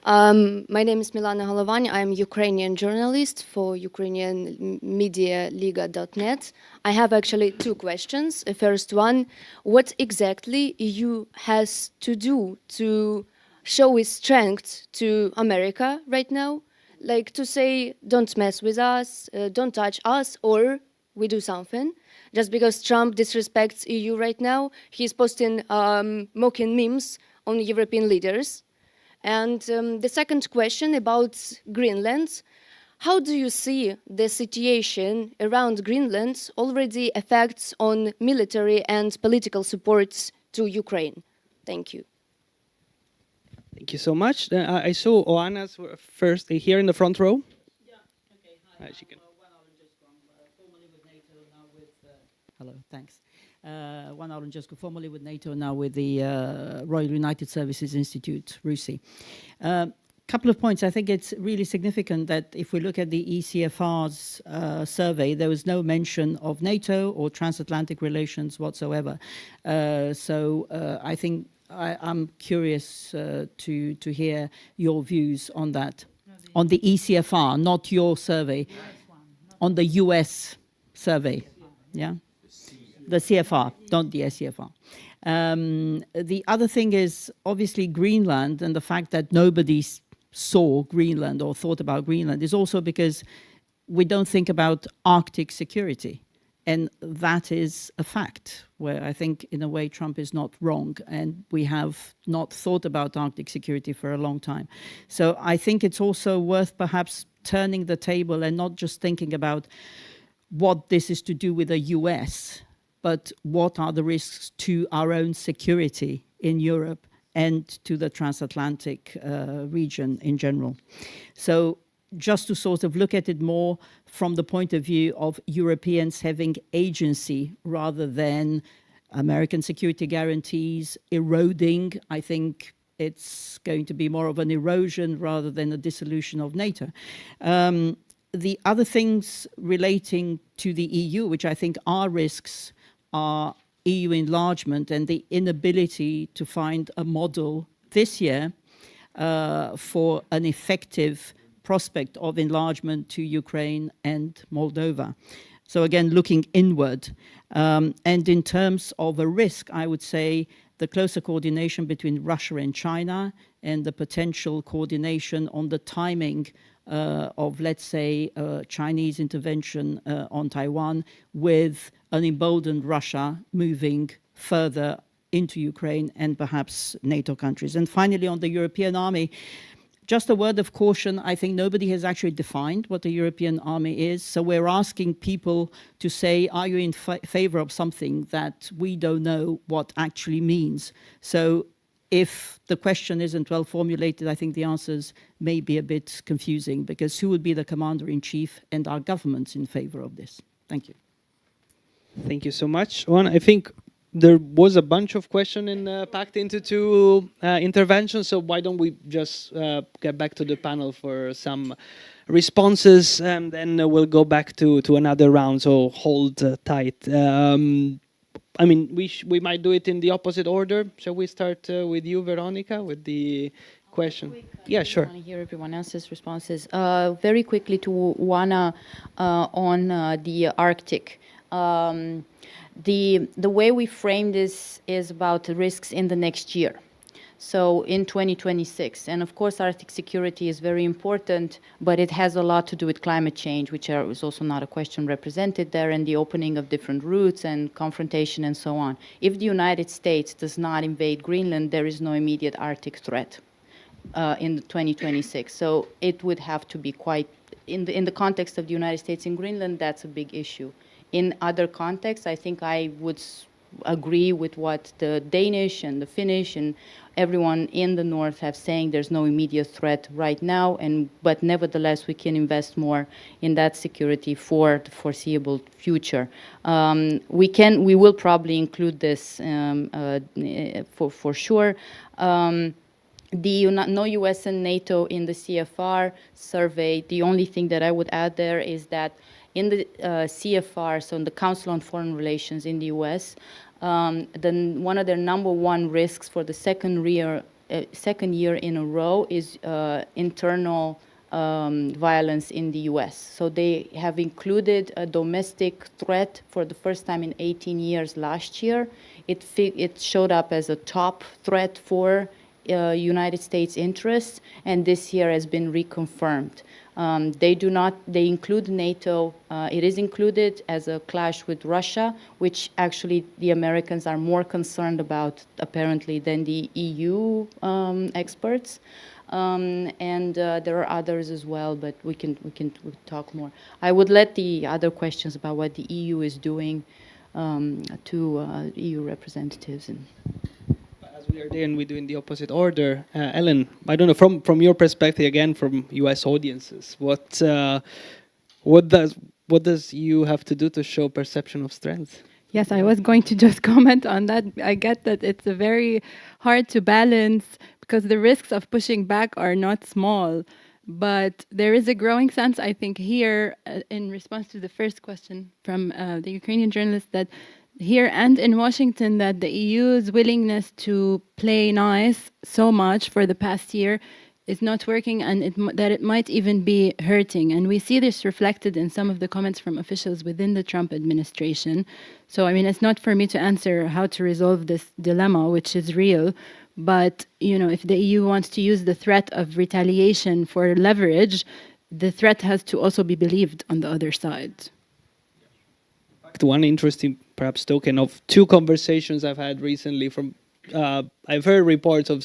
My name is Milana Golovany. I'm Ukrainian journalist for Ukrainian medialiga.net. I have actually two questions. The first one, what exactly EU has to do to show its strength to America right now? Like to say, don't mess with us, don't touch us, or we do something. Just because Trump disrespects EU right now, he's posting mocking memes on European leaders. And the second question about Greenland. How do you see the situation around Greenland already affects on military and political supports to Ukraine? Thank you. Thank you so much. I saw Oana's first here in the front row. Yeah, okay. Hi, She can. formerly with NATO, now with... hello, thanks. One Alan Jesko, formerly with NATO, now with the Royal United Services Institute, RUSI. Couple of points. I think it's really significant that if we look at the ECFR's survey, there was no mention of NATO or transatlantic relations whatsoever. So I think I'm curious to hear your views on that. On the ECFR, not your survey. On the US survey. Yeah? The CFR, not the SCFR. The other thing is obviously Greenland, and the fact that nobody saw Greenland or thought about Greenland is also because we don't think about Arctic security. And that is a fact where I think in a way Trump is not wrong, and we have not thought about Arctic security for a long time. So I think it's also worth perhaps turning the table and not just thinking about what this is to do with the US, but what are the risks to our own security in Europe and to the transatlantic region in general. So just to sort of look at it more from the point of view of Europeans having agency rather than American security guarantees eroding. I think it's going to be more of an erosion rather than a dissolution of NATO. The other things relating to the EU, which I think are risks, are EU enlargement and the inability to find a model this year for an effective prospect of enlargement to Ukraine and Moldova. So again, looking inward. And in terms of a risk, I would say the closer coordination between Russia and China and the potential coordination on the timing of, let's say, Chinese intervention on Taiwan with an emboldened Russia moving further into Ukraine and perhaps NATO countries. And finally, on the European army, just a word of caution. I think nobody has actually defined what the European army is. So we're asking people to say, are you in favor of something that we don't know what actually means? So if the question isn't well formulated, I think the answers may be a bit confusing, because who would be the commander-in-chief, and are governments in favor of this? Thank you. Thank you so much. One, I think there was a bunch of questions packed into two interventions, so why don't we just get back to the panel for some responses, and then we'll go back to another round, so hold tight. I mean, we might do it in the opposite order. Shall we start with you, Veronica, with the question? Yeah, sure. I want to hear everyone else's responses. Very quickly to Juana on the Arctic. the way we frame this is about the risks in the next year. So in 2026, and of course Arctic security is very important, but it has a lot to do with climate change, which is also not a question represented there, and the opening of different routes and confrontation and so on. If the United States does not invade Greenland, there is no immediate Arctic threat in 2026. So it would have to be quite, in the context of the United States in Greenland, that's a big issue. In other contexts, I think I would agree with what the Danish and the Finnish and everyone in the north have saying. There's no immediate threat right now, but nevertheless we can invest more in that security for the foreseeable future. We will probably include this for sure. No US and NATO in the CFR survey. The only thing that I would add there is that in the CFR, so in the Council on Foreign Relations in the US, one of their number one risks for the second year in a row is internal violence in the US. So they have included a domestic threat for the first time in 18 years last year. It showed up as a top threat for United States interests, and this year has been reconfirmed. They include NATO. It is included as a clash with Russia, which actually the Americans are more concerned about apparently than the EU experts. And there are others as well, but we can talk more. I would let the other questions about what the EU is doing to EU representatives. We are there and we do in the opposite order. Ellen, I don't know, from your perspective, again, from US audiences, what does EU have to do to show perception of strength? Yes, I was going to just comment on that. I get that it's a very hard to balance because the risks of pushing back are not small. But there is a growing sense, I think, here, in response to the first question from the Ukrainian journalist, that here and in Washington, that the EU's willingness to play nice so much for the past year is not working, and that it might even be hurting. And we see this reflected in some of the comments from officials within the Trump administration. So, I mean, it's not for me to answer how to resolve this dilemma, which is real. But, you know, if the EU wants to use the threat of retaliation for leverage, the threat has to also be believed on the other side. One interesting, perhaps, token of two conversations I've had recently from, I've heard reports of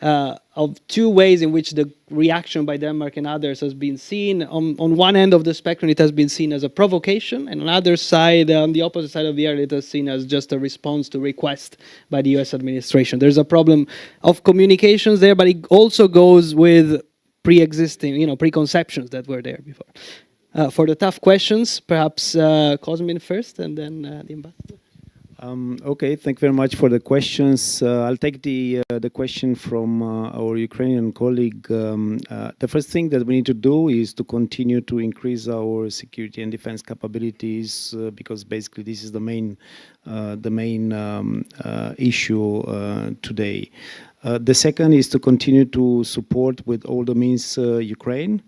of two ways in which the reaction by Denmark and others has been seen. On one end of the spectrum, it has been seen as a provocation, and on the other side, on the opposite side of the air, it is seen as just a response to request by the US administration. There's a problem of communications there, but it also goes with pre-existing, preconceptions that were there before. For the tough questions, perhaps Cosmin first, and then the ambassador. Okay, thank you very much for the questions. I'll take the question from our Ukrainian colleague. The first thing that we need to do is to continue to increase our security and defense capabilities, because basically this is the main issue today. The second is to continue to support with all the means Ukraine,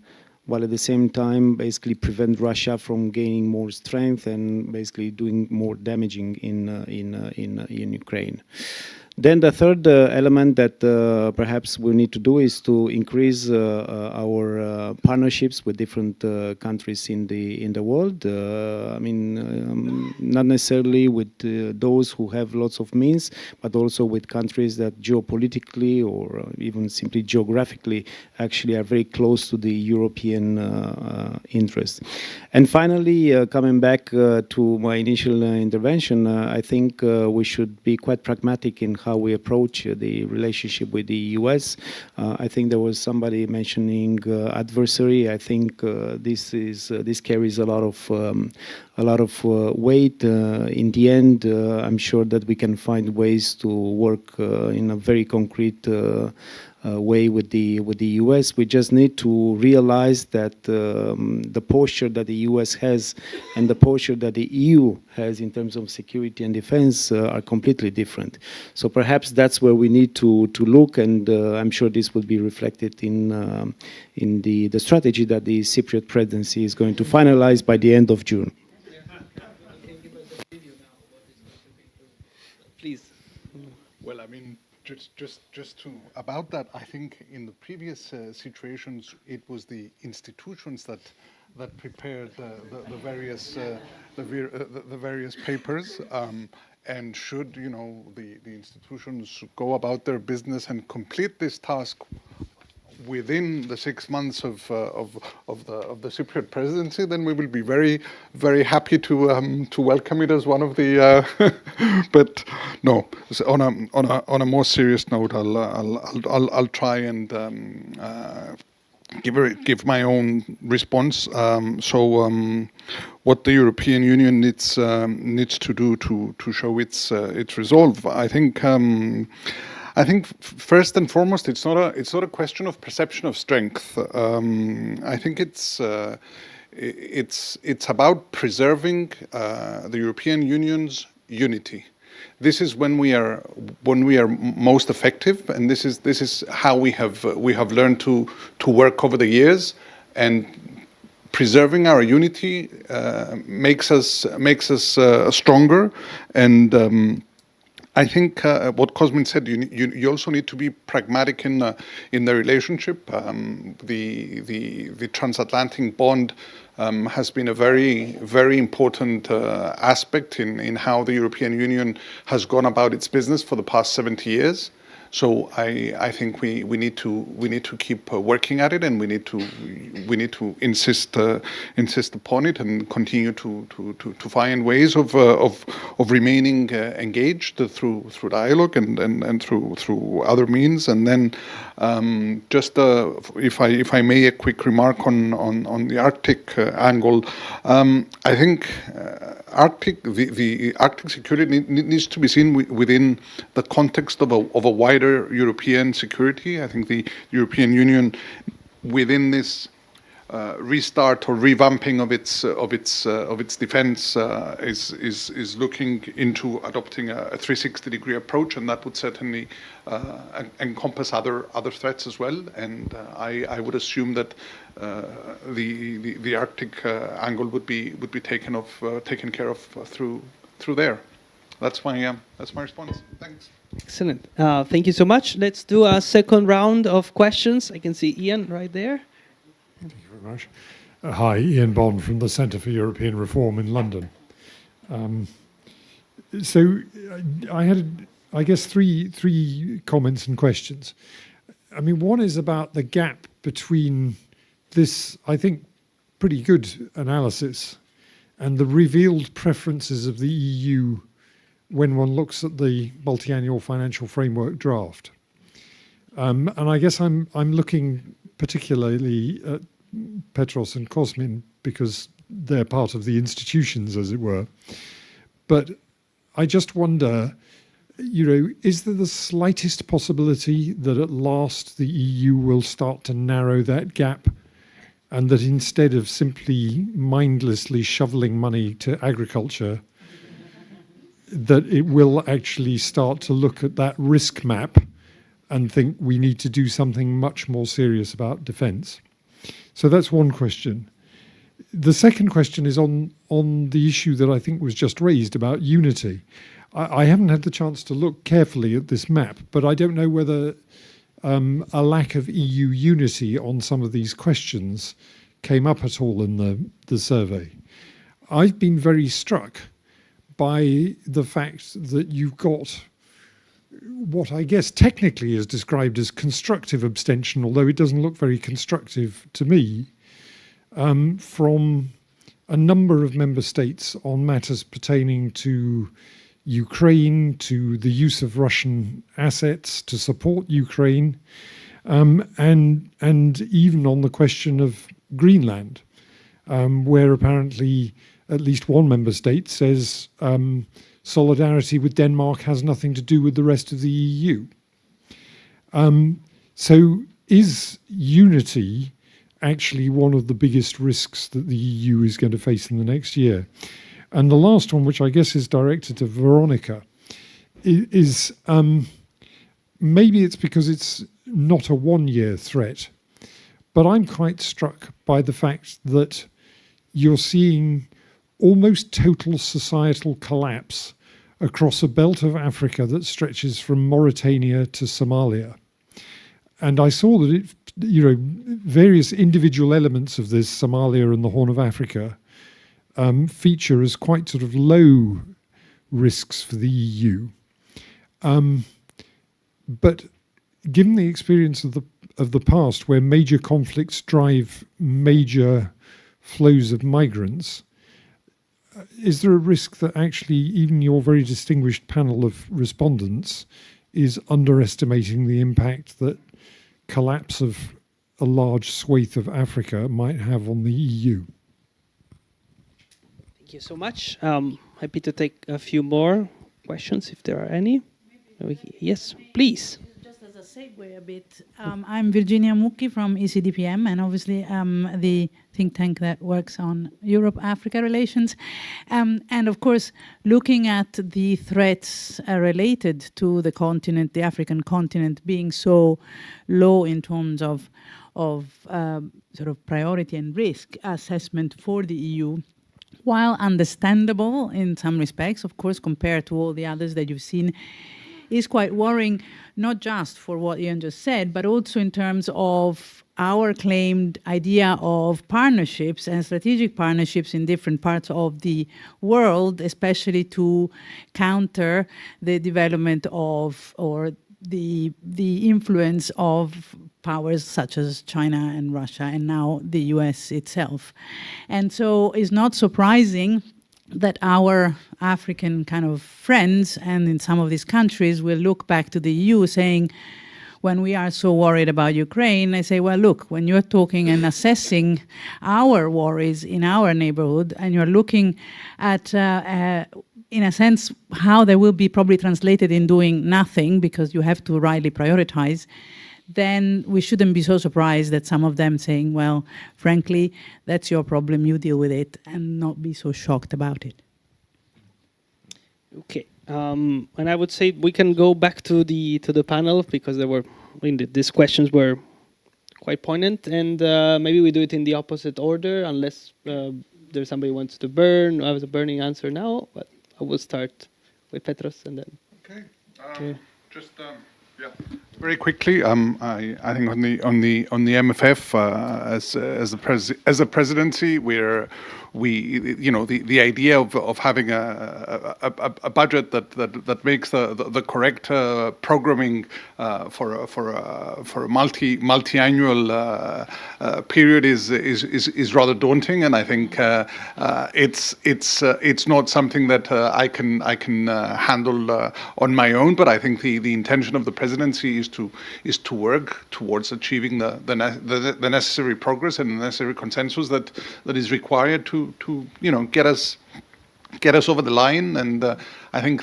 while at the same time basically prevent Russia from gaining more strength and basically doing more damaging in Ukraine. Then the third element that perhaps we need to do is to increase our partnerships with different countries in the world. I mean, not necessarily with those who have lots of means, but also with countries that geopolitically or even simply geographically actually are very close to the European interests. And finally, coming back to my initial intervention, I think we should be quite pragmatic in how we approach the relationship with the US. I think there was somebody mentioning adversary. I think this carries a lot of weight. In the end, I'm sure that we can find ways to work in a very concrete way with the US. We just need to realize that the posture that the US has and the posture that the EU has in terms of security and defense are completely different. So perhaps that's where we need to look, and I'm sure this will be reflected in the strategy that the Cypriot presidency is going to finalize by the end of June. Well, I mean, just to about that, I think in the previous situations, it was the institutions that prepared the various papers. And should the institutions go about their business and complete this task within the 6 months of the Cypriot presidency, then we will be very, very happy to welcome it as one of the. But no, on a more serious note, I'll try and give my own response. What the European Union needs to do to show its resolve, I think first and foremost, it's not a question of perception of strength. I think it's about preserving the European Union's unity. This is when we are most effective, and this is how we have learned to work over the years. And preserving our unity makes us stronger. And I think what Cosmin said, you also need to be pragmatic in the relationship. The transatlantic bond has been a very, very important aspect in how the European Union has gone about its business for the past 70 years. So I think we need to keep working at it, and we need to insist upon it and continue to find ways of remaining engaged through dialogue and through other means. And then if I may, a quick remark on the Arctic angle. I think the Arctic security needs to be seen within the context of a wider European security. I think the European Union, within this restart or revamping of its defense, is looking into adopting a 360-degree approach, and that would certainly encompass other threats as well. And I would assume that the Arctic angle would be taken care of through there. That's my response. Thanks. Excellent. Thank you so much. Let's do a second round of questions. I can see Ian right there. Thank you very much. Hi, Ian Bond from the Centre for European Reform in London. So I had, I guess, three comments and questions. I mean, one is about the gap between this, I think, pretty good analysis and the revealed preferences of the EU when one looks at the multi-annual financial framework draft. And I guess I'm looking particularly at Petros and Cosmin because they're part of the institutions, as it were. But I just wonder, is there the slightest possibility that at last the EU will start to narrow that gap, and that instead of simply mindlessly shoveling money to agriculture, that it will actually start to look at that risk map and think we need to do something much more serious about defence? So that's one question. The second question is on the issue that I think was just raised about unity. I haven't had the chance to look carefully at this map, but I don't know whether a lack of EU unity on some of these questions came up at all in the survey. I've been very struck by the fact that you've got what I guess technically is described as constructive abstention, although it doesn't look very constructive to me, from a number of member states on matters pertaining to Ukraine, to the use of Russian assets to support Ukraine, and even on the question of Greenland, where apparently at least one member state says solidarity with Denmark has nothing to do with the rest of the EU. So is unity actually one of the biggest risks that the EU is going to face in the next year? And the last one, which I guess is directed to Veronica, is maybe it's because it's not a one-year threat, but I'm quite struck by the fact that you're seeing almost total societal collapse across a belt of Africa that stretches from Mauritania to Somalia. And I saw that various individual elements of this, Somalia and the Horn of Africa, feature as quite sort of low risks for the EU. But given the experience of the past, where major conflicts drive major flows of migrants, is there a risk that actually even your very distinguished panel of respondents is underestimating the impact that collapse of a large swathe of Africa might have on the EU? Thank you so much. Happy to take a few more questions if there are any. Yes, please. Just as a segue a bit, I'm Virginia Mucchi from ECDPM, and obviously the think tank that works on Europe-Africa relations. And of course, looking at the threats related to the continent, the African continent, being so low in terms of sort of priority and risk assessment for the EU, while understandable in some respects, of course, compared to all the others that you've seen, is quite worrying, not just for what Ian just said, but also in terms of our claimed idea of partnerships and strategic partnerships in different parts of the world, especially to counter the development of, or the influence of powers such as China and Russia, and now the US itself. And so it's not surprising that our African kind of friends and in some of these countries will look back to the EU saying, when we are so worried about Ukraine, I say, well, look, when you're talking and assessing our worries in our neighborhood, and you're looking at, in a sense, how they will be probably translated in doing nothing because you have to rightly prioritize, then we shouldn't be so surprised that some of them saying, well, frankly, that's your problem, you deal with it, and not be so shocked about it. Okay, and I would say we can go back to the panel because there were, these questions were quite poignant, and maybe we do it in the opposite order, unless there's somebody who wants to burn. I have a burning answer now, but I will start with Petros and then. Okay. Just yeah, very quickly. I think on the MFF as a presidency, the idea of having a budget that makes the correct programming for a multi-annual period is rather daunting, and I think it's not something that I can handle on my own. But I think the intention of the presidency is to work towards achieving the necessary progress and the necessary consensus that is required to get us over the line. And I think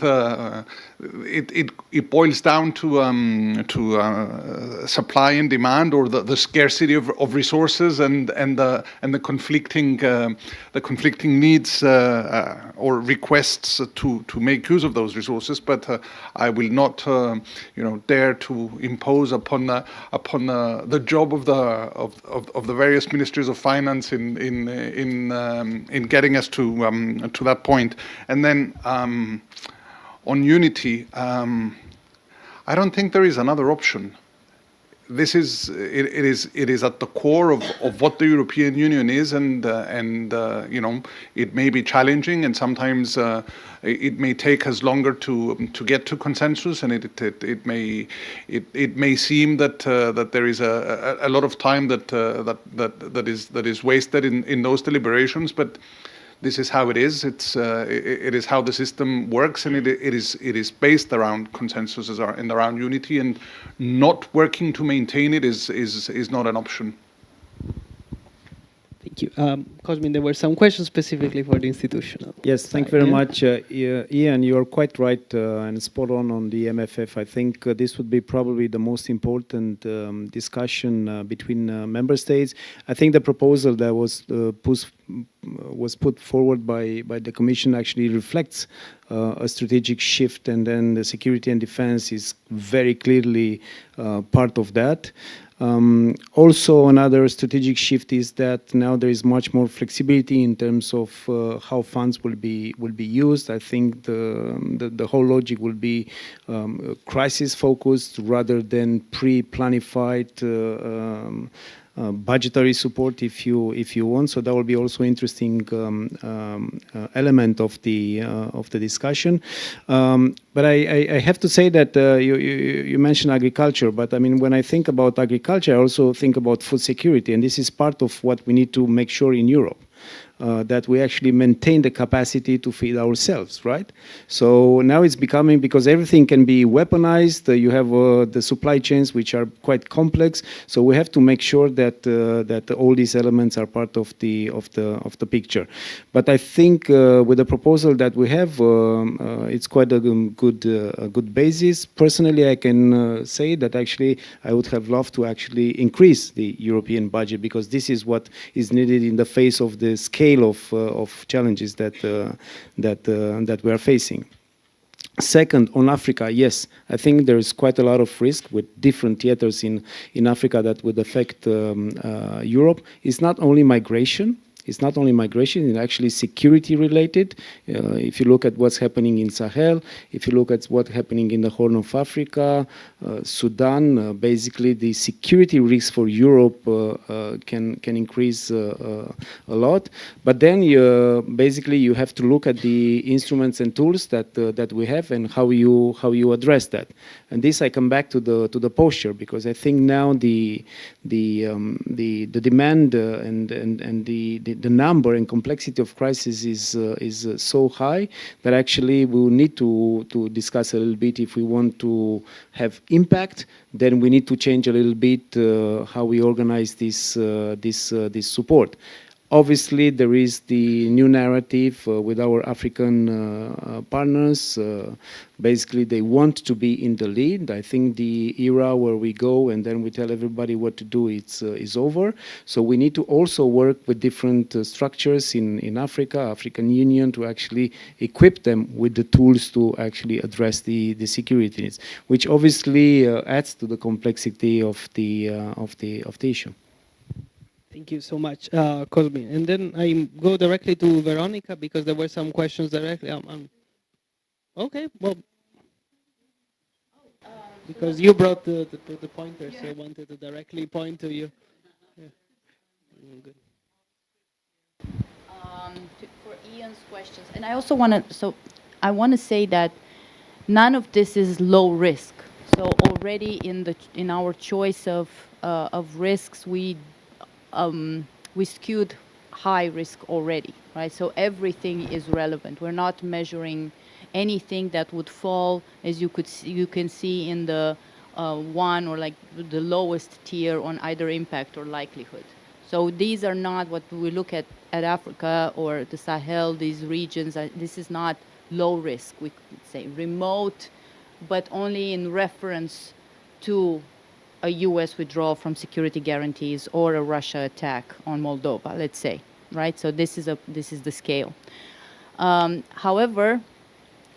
it boils down to supply and demand, or the scarcity of resources and the conflicting needs or requests to make use of those resources. But I will not dare to impose upon the job of the various ministries of finance in getting us to that point. And then on unity, I don't think there is another option. It is at the core of what the European Union is, and it may be challenging, and sometimes it may take us longer to get to consensus, and it may seem that there is a lot of time that is wasted in those deliberations, but this is how it is. It is how the system works, and it is based around consensus and around unity, and not working to maintain it is not an option. Thank you. Cosmin, there were some questions specifically for the institutional. Yes, thank you very much. Ian, you're quite right and spot on the MFF. I think this would be probably the most important discussion between member states. I think the proposal that was put forward by the Commission actually reflects a strategic shift, and then the security and defense is very clearly part of that. Also, another strategic shift is that now there is much more flexibility in terms of how funds will be used. I think the whole logic will be crisis focused rather than pre-planified budgetary support, if you want. So that will be also interesting element of the discussion. But I have to say that you mentioned agriculture, but I mean, when I think about agriculture, I also think about food security, and this is part of what we need to make sure in Europe. That we actually maintain the capacity to feed ourselves, right? So now it's becoming, because everything can be weaponized, you have the supply chains which are quite complex, so we have to make sure that that all these elements are part of the picture. But I think with the proposal that we have, it's quite a good basis. Personally, I can say that actually I would have loved to actually increase the European budget, because this is what is needed in the face of the scale of challenges that we are facing. Second, on Africa, yes, I think there is quite a lot of risk with different theaters in Africa that would affect Europe. It's not only migration. It's actually security related. If you look at what's happening in Sahel, if you look at what's happening in the Horn of Africa, Sudan, basically the security risks for Europe can increase a lot. But then basically you have to look at the instruments and tools that we have and how you address that. And this I come back to the posture, because I think now the demand and the number and complexity of crisis is so high that actually we will need to discuss a little bit. If we want to have impact, then we need to change a little bit how we organize this support. Obviously, there is the new narrative with our African partners. Basically, they want to be in the lead. I think the era where we go and then we tell everybody what to do is over. So we need to also work with different structures in Africa, African Union, to actually equip them with the tools to actually address the security needs, which obviously adds to the complexity of the issue. Thank you so much, Cosmin. And then I go directly to Veronica, because there were some questions directly. Okay, well, because you brought the pointer, so I wanted to directly point to you. Yeah. Good. For Ian's questions, and I also want to say that none of this is low risk. So already in our choice of risks, we skewed high risk already, right? So everything is relevant. We're not measuring anything that would fall, as you can see in the one or like the lowest tier on either impact or likelihood. So these are not what we look at Africa or the Sahel, these regions. This is not low risk, we could say remote, but only in reference to a U.S. withdrawal from security guarantees or a Russia attack on Moldova, let's say, right? So this is the scale. However,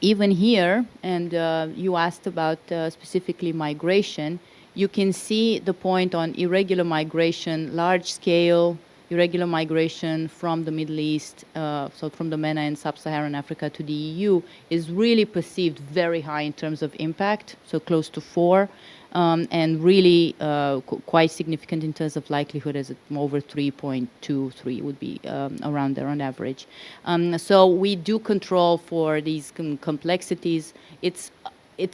even here, and you asked about specifically migration, you can see the point on irregular migration, large scale irregular migration from the Middle East, so from the MENA and Sub-Saharan Africa to the EU, is really perceived very high in terms of impact, so close to 4. And really quite significant in terms of likelihood, as over 3.23 would be around there on average. So we do control for these complexities. It's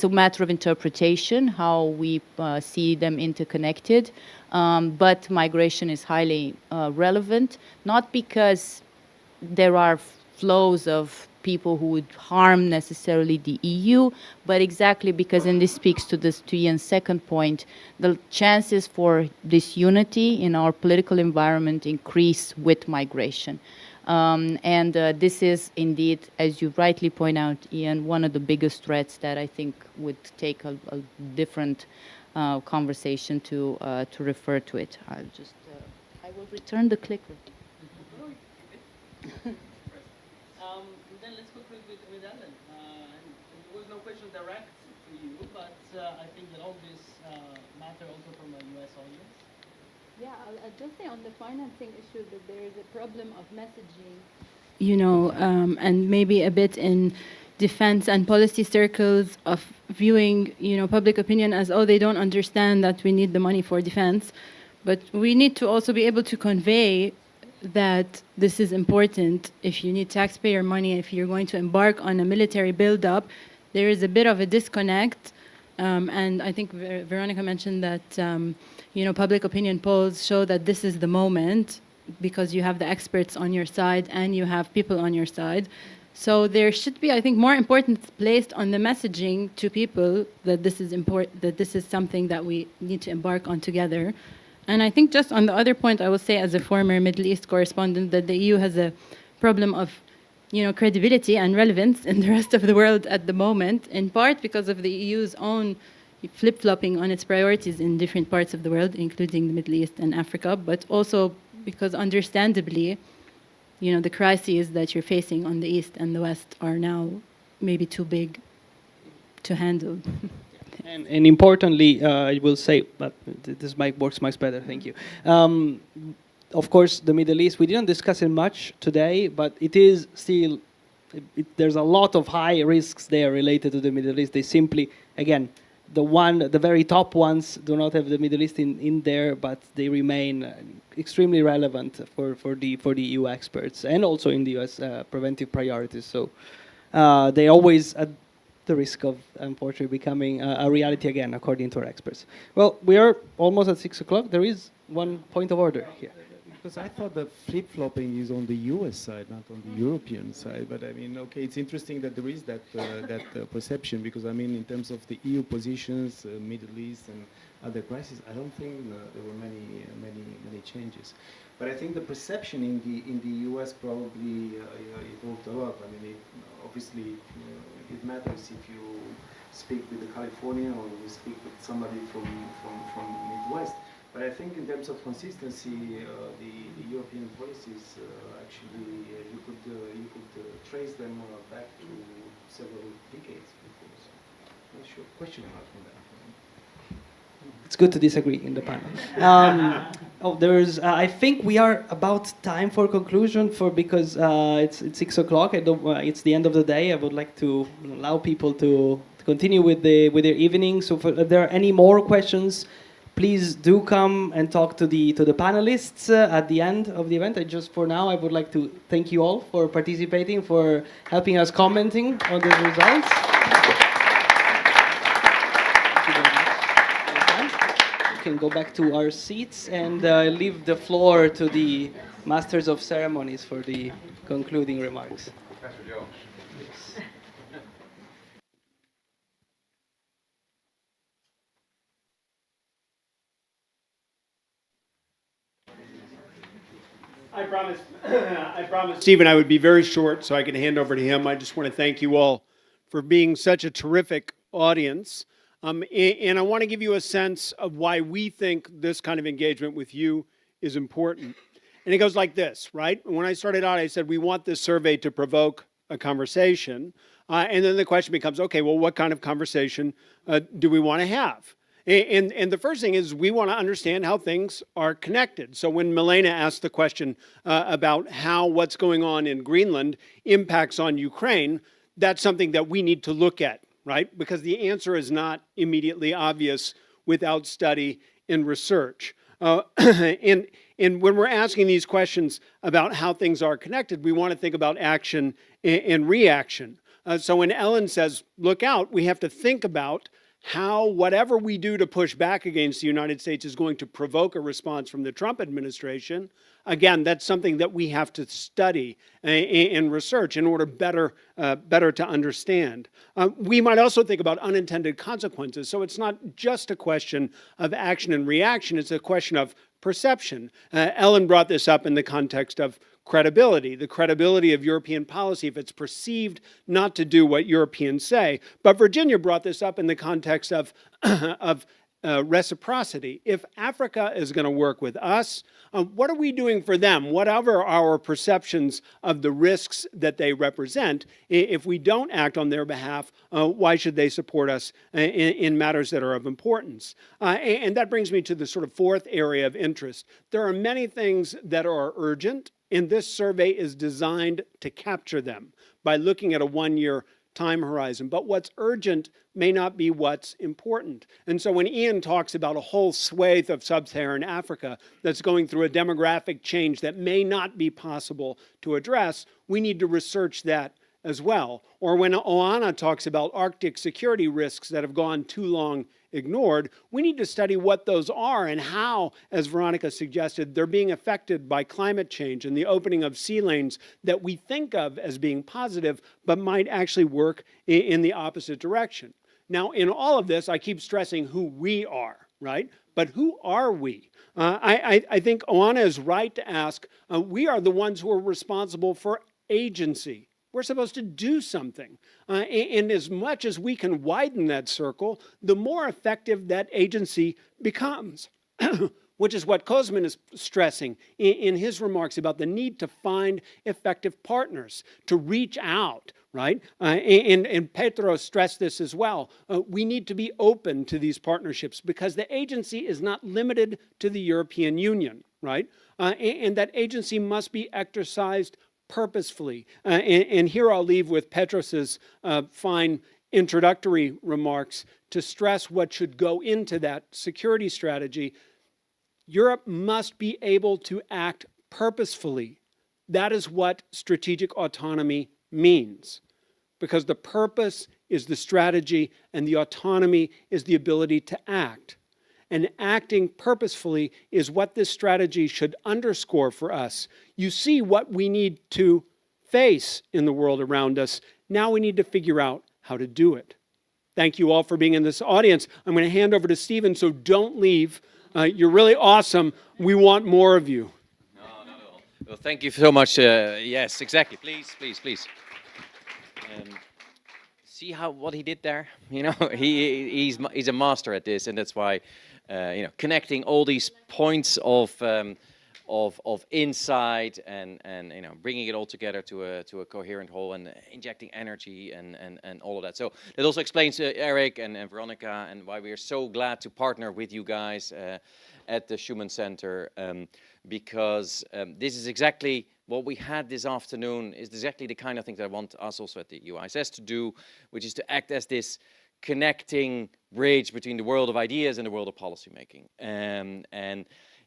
a matter of interpretation, how we see them interconnected. But migration is highly relevant, not because there are flows of people who would harm necessarily the EU, but exactly because, and this speaks to Ian's second point, the chances for disunity in our political environment increase with migration. This is indeed, as you rightly point out, Ian, one of the biggest threats that I think would take a different conversation to refer to it. I will return the clicker. Then let's conclude with Ellen. There was no question direct for you, but I think that all this matter also from a US audience. Yeah, I'll just say on the financing issue that there is a problem of messaging, and maybe a bit in defense and policy circles of viewing, public opinion as, oh, they don't understand that we need the money for defense. But we need to also be able to convey that this is important. If you need taxpayer money, if you're going to embark on a military buildup, there is a bit of a disconnect. And I think Veronica mentioned that, public opinion polls show that this is the moment because you have the experts on your side and you have people on your side. So there should be, I think, more importance placed on the messaging to people that this is important, that this is something that we need to embark on together. And I think just on the other point, I will say as a former Middle East correspondent that the EU has a problem of, credibility and relevance in the rest of the world at the moment, in part because of the EU's own flip-flopping on its priorities in different parts of the world, including the Middle East and Africa, but also because understandably, the crises that you're facing on the East and the West are now maybe too big to handle. And importantly, I will say, but this mic works much better, thank you. Of course, the Middle East, we didn't discuss it much today, but it is still, there's a lot of high risks there related to the Middle East. They simply, again, the very top ones do not have the Middle East in there, but they remain extremely relevant for the EU experts and also in the US preventive priorities. So they always at the risk of, unfortunately, becoming a reality again, according to our experts. Well, we are almost at 6 o'clock. There is one point of order here. Because I thought the flip-flopping is on the US side, not on the European side. But I mean, okay, it's interesting that there is that perception, because I mean, in terms of the EU positions, Middle East and other crises, I don't think there were many changes. But I think the perception in the US probably evolved a lot. I mean, obviously, it matters if you speak with a Californian or you speak with somebody from Midwest. But I think in terms of consistency, the European policies actually you could trace them back to several decades before. So, not sure. Question mark on that. It's good to disagree in the panel. I think we are about time for conclusion because it's 6 o'clock. It's the end of the day. I would like to allow people to continue with their evening. So if there are any more questions, please do come and talk to the panelists at the end of the event. For now, I would like to thank you all for participating, for helping us commenting on the results. We can go back to our seats and leave the floor to the Masters of Ceremonies for the concluding remarks. Professor Jones. I promised Steven I would be very short so I can hand over to him. I just want to thank you all for being such a terrific audience. And I want to give you a sense of why we think this kind of engagement with you is important. And it goes like this, right? When I started out, I said, we want this survey to provoke a conversation. And then the question becomes, okay, well, what kind of conversation do we want to have? And the first thing is we want to understand how things are connected. So when Milena asked the question about how what's going on in Greenland impacts on Ukraine, that's something that we need to look at, right? Because the answer is not immediately obvious without study and research. And when we're asking these questions about how things are connected, we want to think about action and reaction. So when Ellen says, look out, we have to think about how whatever we do to push back against the United States is going to provoke a response from the Trump administration. Again, that's something that we have to study and research in order better to understand. We might also think about unintended consequences. So it's not just a question of action and reaction, it's a question of perception. Ellen brought this up in the context of credibility, the credibility of European policy if it's perceived not to do what Europeans say. But Virginia brought this up in the context of reciprocity. If Africa is going to work with us, what are we doing for them? Whatever our perceptions of the risks that they represent, if we don't act on their behalf, why should they support us in matters that are of importance? And that brings me to the sort of fourth area of interest. There are many things that are urgent, and this survey is designed to capture them by looking at a one-year time horizon. But what's urgent may not be what's important. And so when Ian talks about a whole swathe of sub-Saharan Africa that's going through a demographic change that may not be possible to address, we need to research that as well. Or when Oana talks about Arctic security risks that have gone too long ignored, we need to study what those are and how, as Veronica suggested, they're being affected by climate change and the opening of sea lanes that we think of as being positive, but might actually work in the opposite direction. Now, in all of this, I keep stressing who we are, right? But who are we? I think Oana is right to ask, we are the ones who are responsible for agency. We're supposed to do something. And as much as we can widen that circle, the more effective that agency becomes, which is what Cosmin is stressing in his remarks about the need to find effective partners, to reach out, right? And Petros stressed this as well. We need to be open to these partnerships because the agency is not limited to the European Union, right? And that agency must be exercised purposefully. And here I'll leave with Petros's fine introductory remarks to stress what should go into that security strategy. Europe must be able to act purposefully. That is what strategic autonomy means, because the purpose is the strategy and the autonomy is the ability to act. And acting purposefully is what this strategy should underscore for us. You see what we need to face in the world around us. Now we need to figure out how to do it. Thank you all for being in this audience. I'm going to hand over to Steven, so don't leave. You're really awesome. We want more of you. No. Well, thank you so much. Yes, exactly. Please. See what he did there? You know, he's a master at this, and that's why connecting all these points of insight and bringing it all together to a coherent whole and injecting energy and all of that. So that also explains Erik and Veronica and why we are so glad to partner with you guys at the Schuman Centre, because this is exactly what we had this afternoon, is exactly the kind of thing that I want us also at the EUISS to do, which is to act as this connecting bridge between the world of ideas and the world of policymaking. And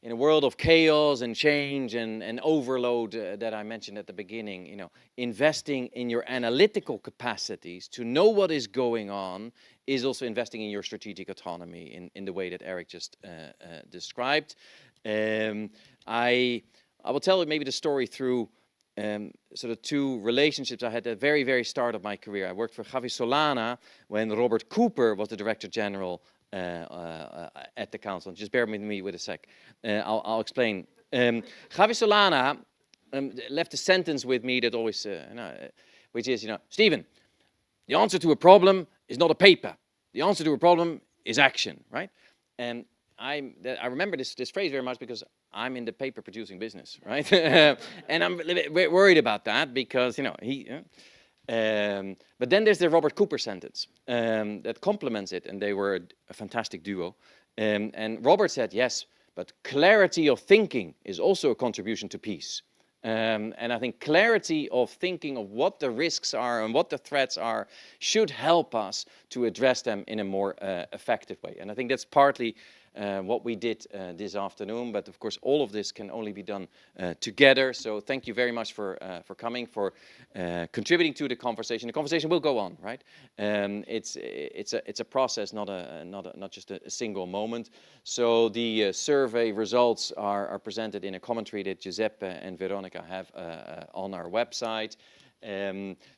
in a world of chaos and change and overload that I mentioned at the beginning, investing in your analytical capacities to know what is going on is also investing in your strategic autonomy in the way that Erik just described. I will tell you maybe the story through sort of two relationships I had at the very, very start of my career. I worked for Javi Solana when Robert Cooper was the Director General at the Council. Just bear with me with a sec. I'll explain. Javi Solana left a sentence with me that always, which is, Steven, the answer to a problem is not a paper. The answer to a problem is action, right? And I remember this phrase very much because I'm in the paper producing business, right? And I'm a little bit worried about that because, but then there's the Robert Cooper sentence that complements it, and they were a fantastic duo. And Robert said, yes, but clarity of thinking is also a contribution to peace. And I think clarity of thinking of what the risks are and what the threats are should help us to address them in a more effective way. And I think that's partly what we did this afternoon, but of course all of this can only be done together. So thank you very much for coming, for contributing to the conversation. The conversation will go on, right? It's a process, not just a single moment. So the survey results are presented in a commentary that Giuseppe and Veronica have on our website.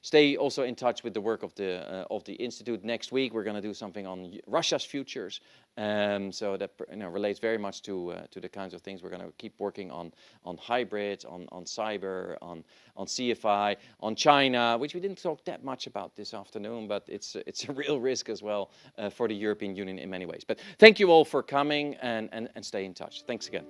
Stay also in touch with the work of the institute. Next week we're going to do something on Russia's futures, so that relates very much to the kinds of things we're going to keep working on hybrids, on cyber, on CFI, on China, which we didn't talk that much about this afternoon, but it's a real risk as well for the European Union in many ways. But thank you all for coming, and stay in touch. Thanks again.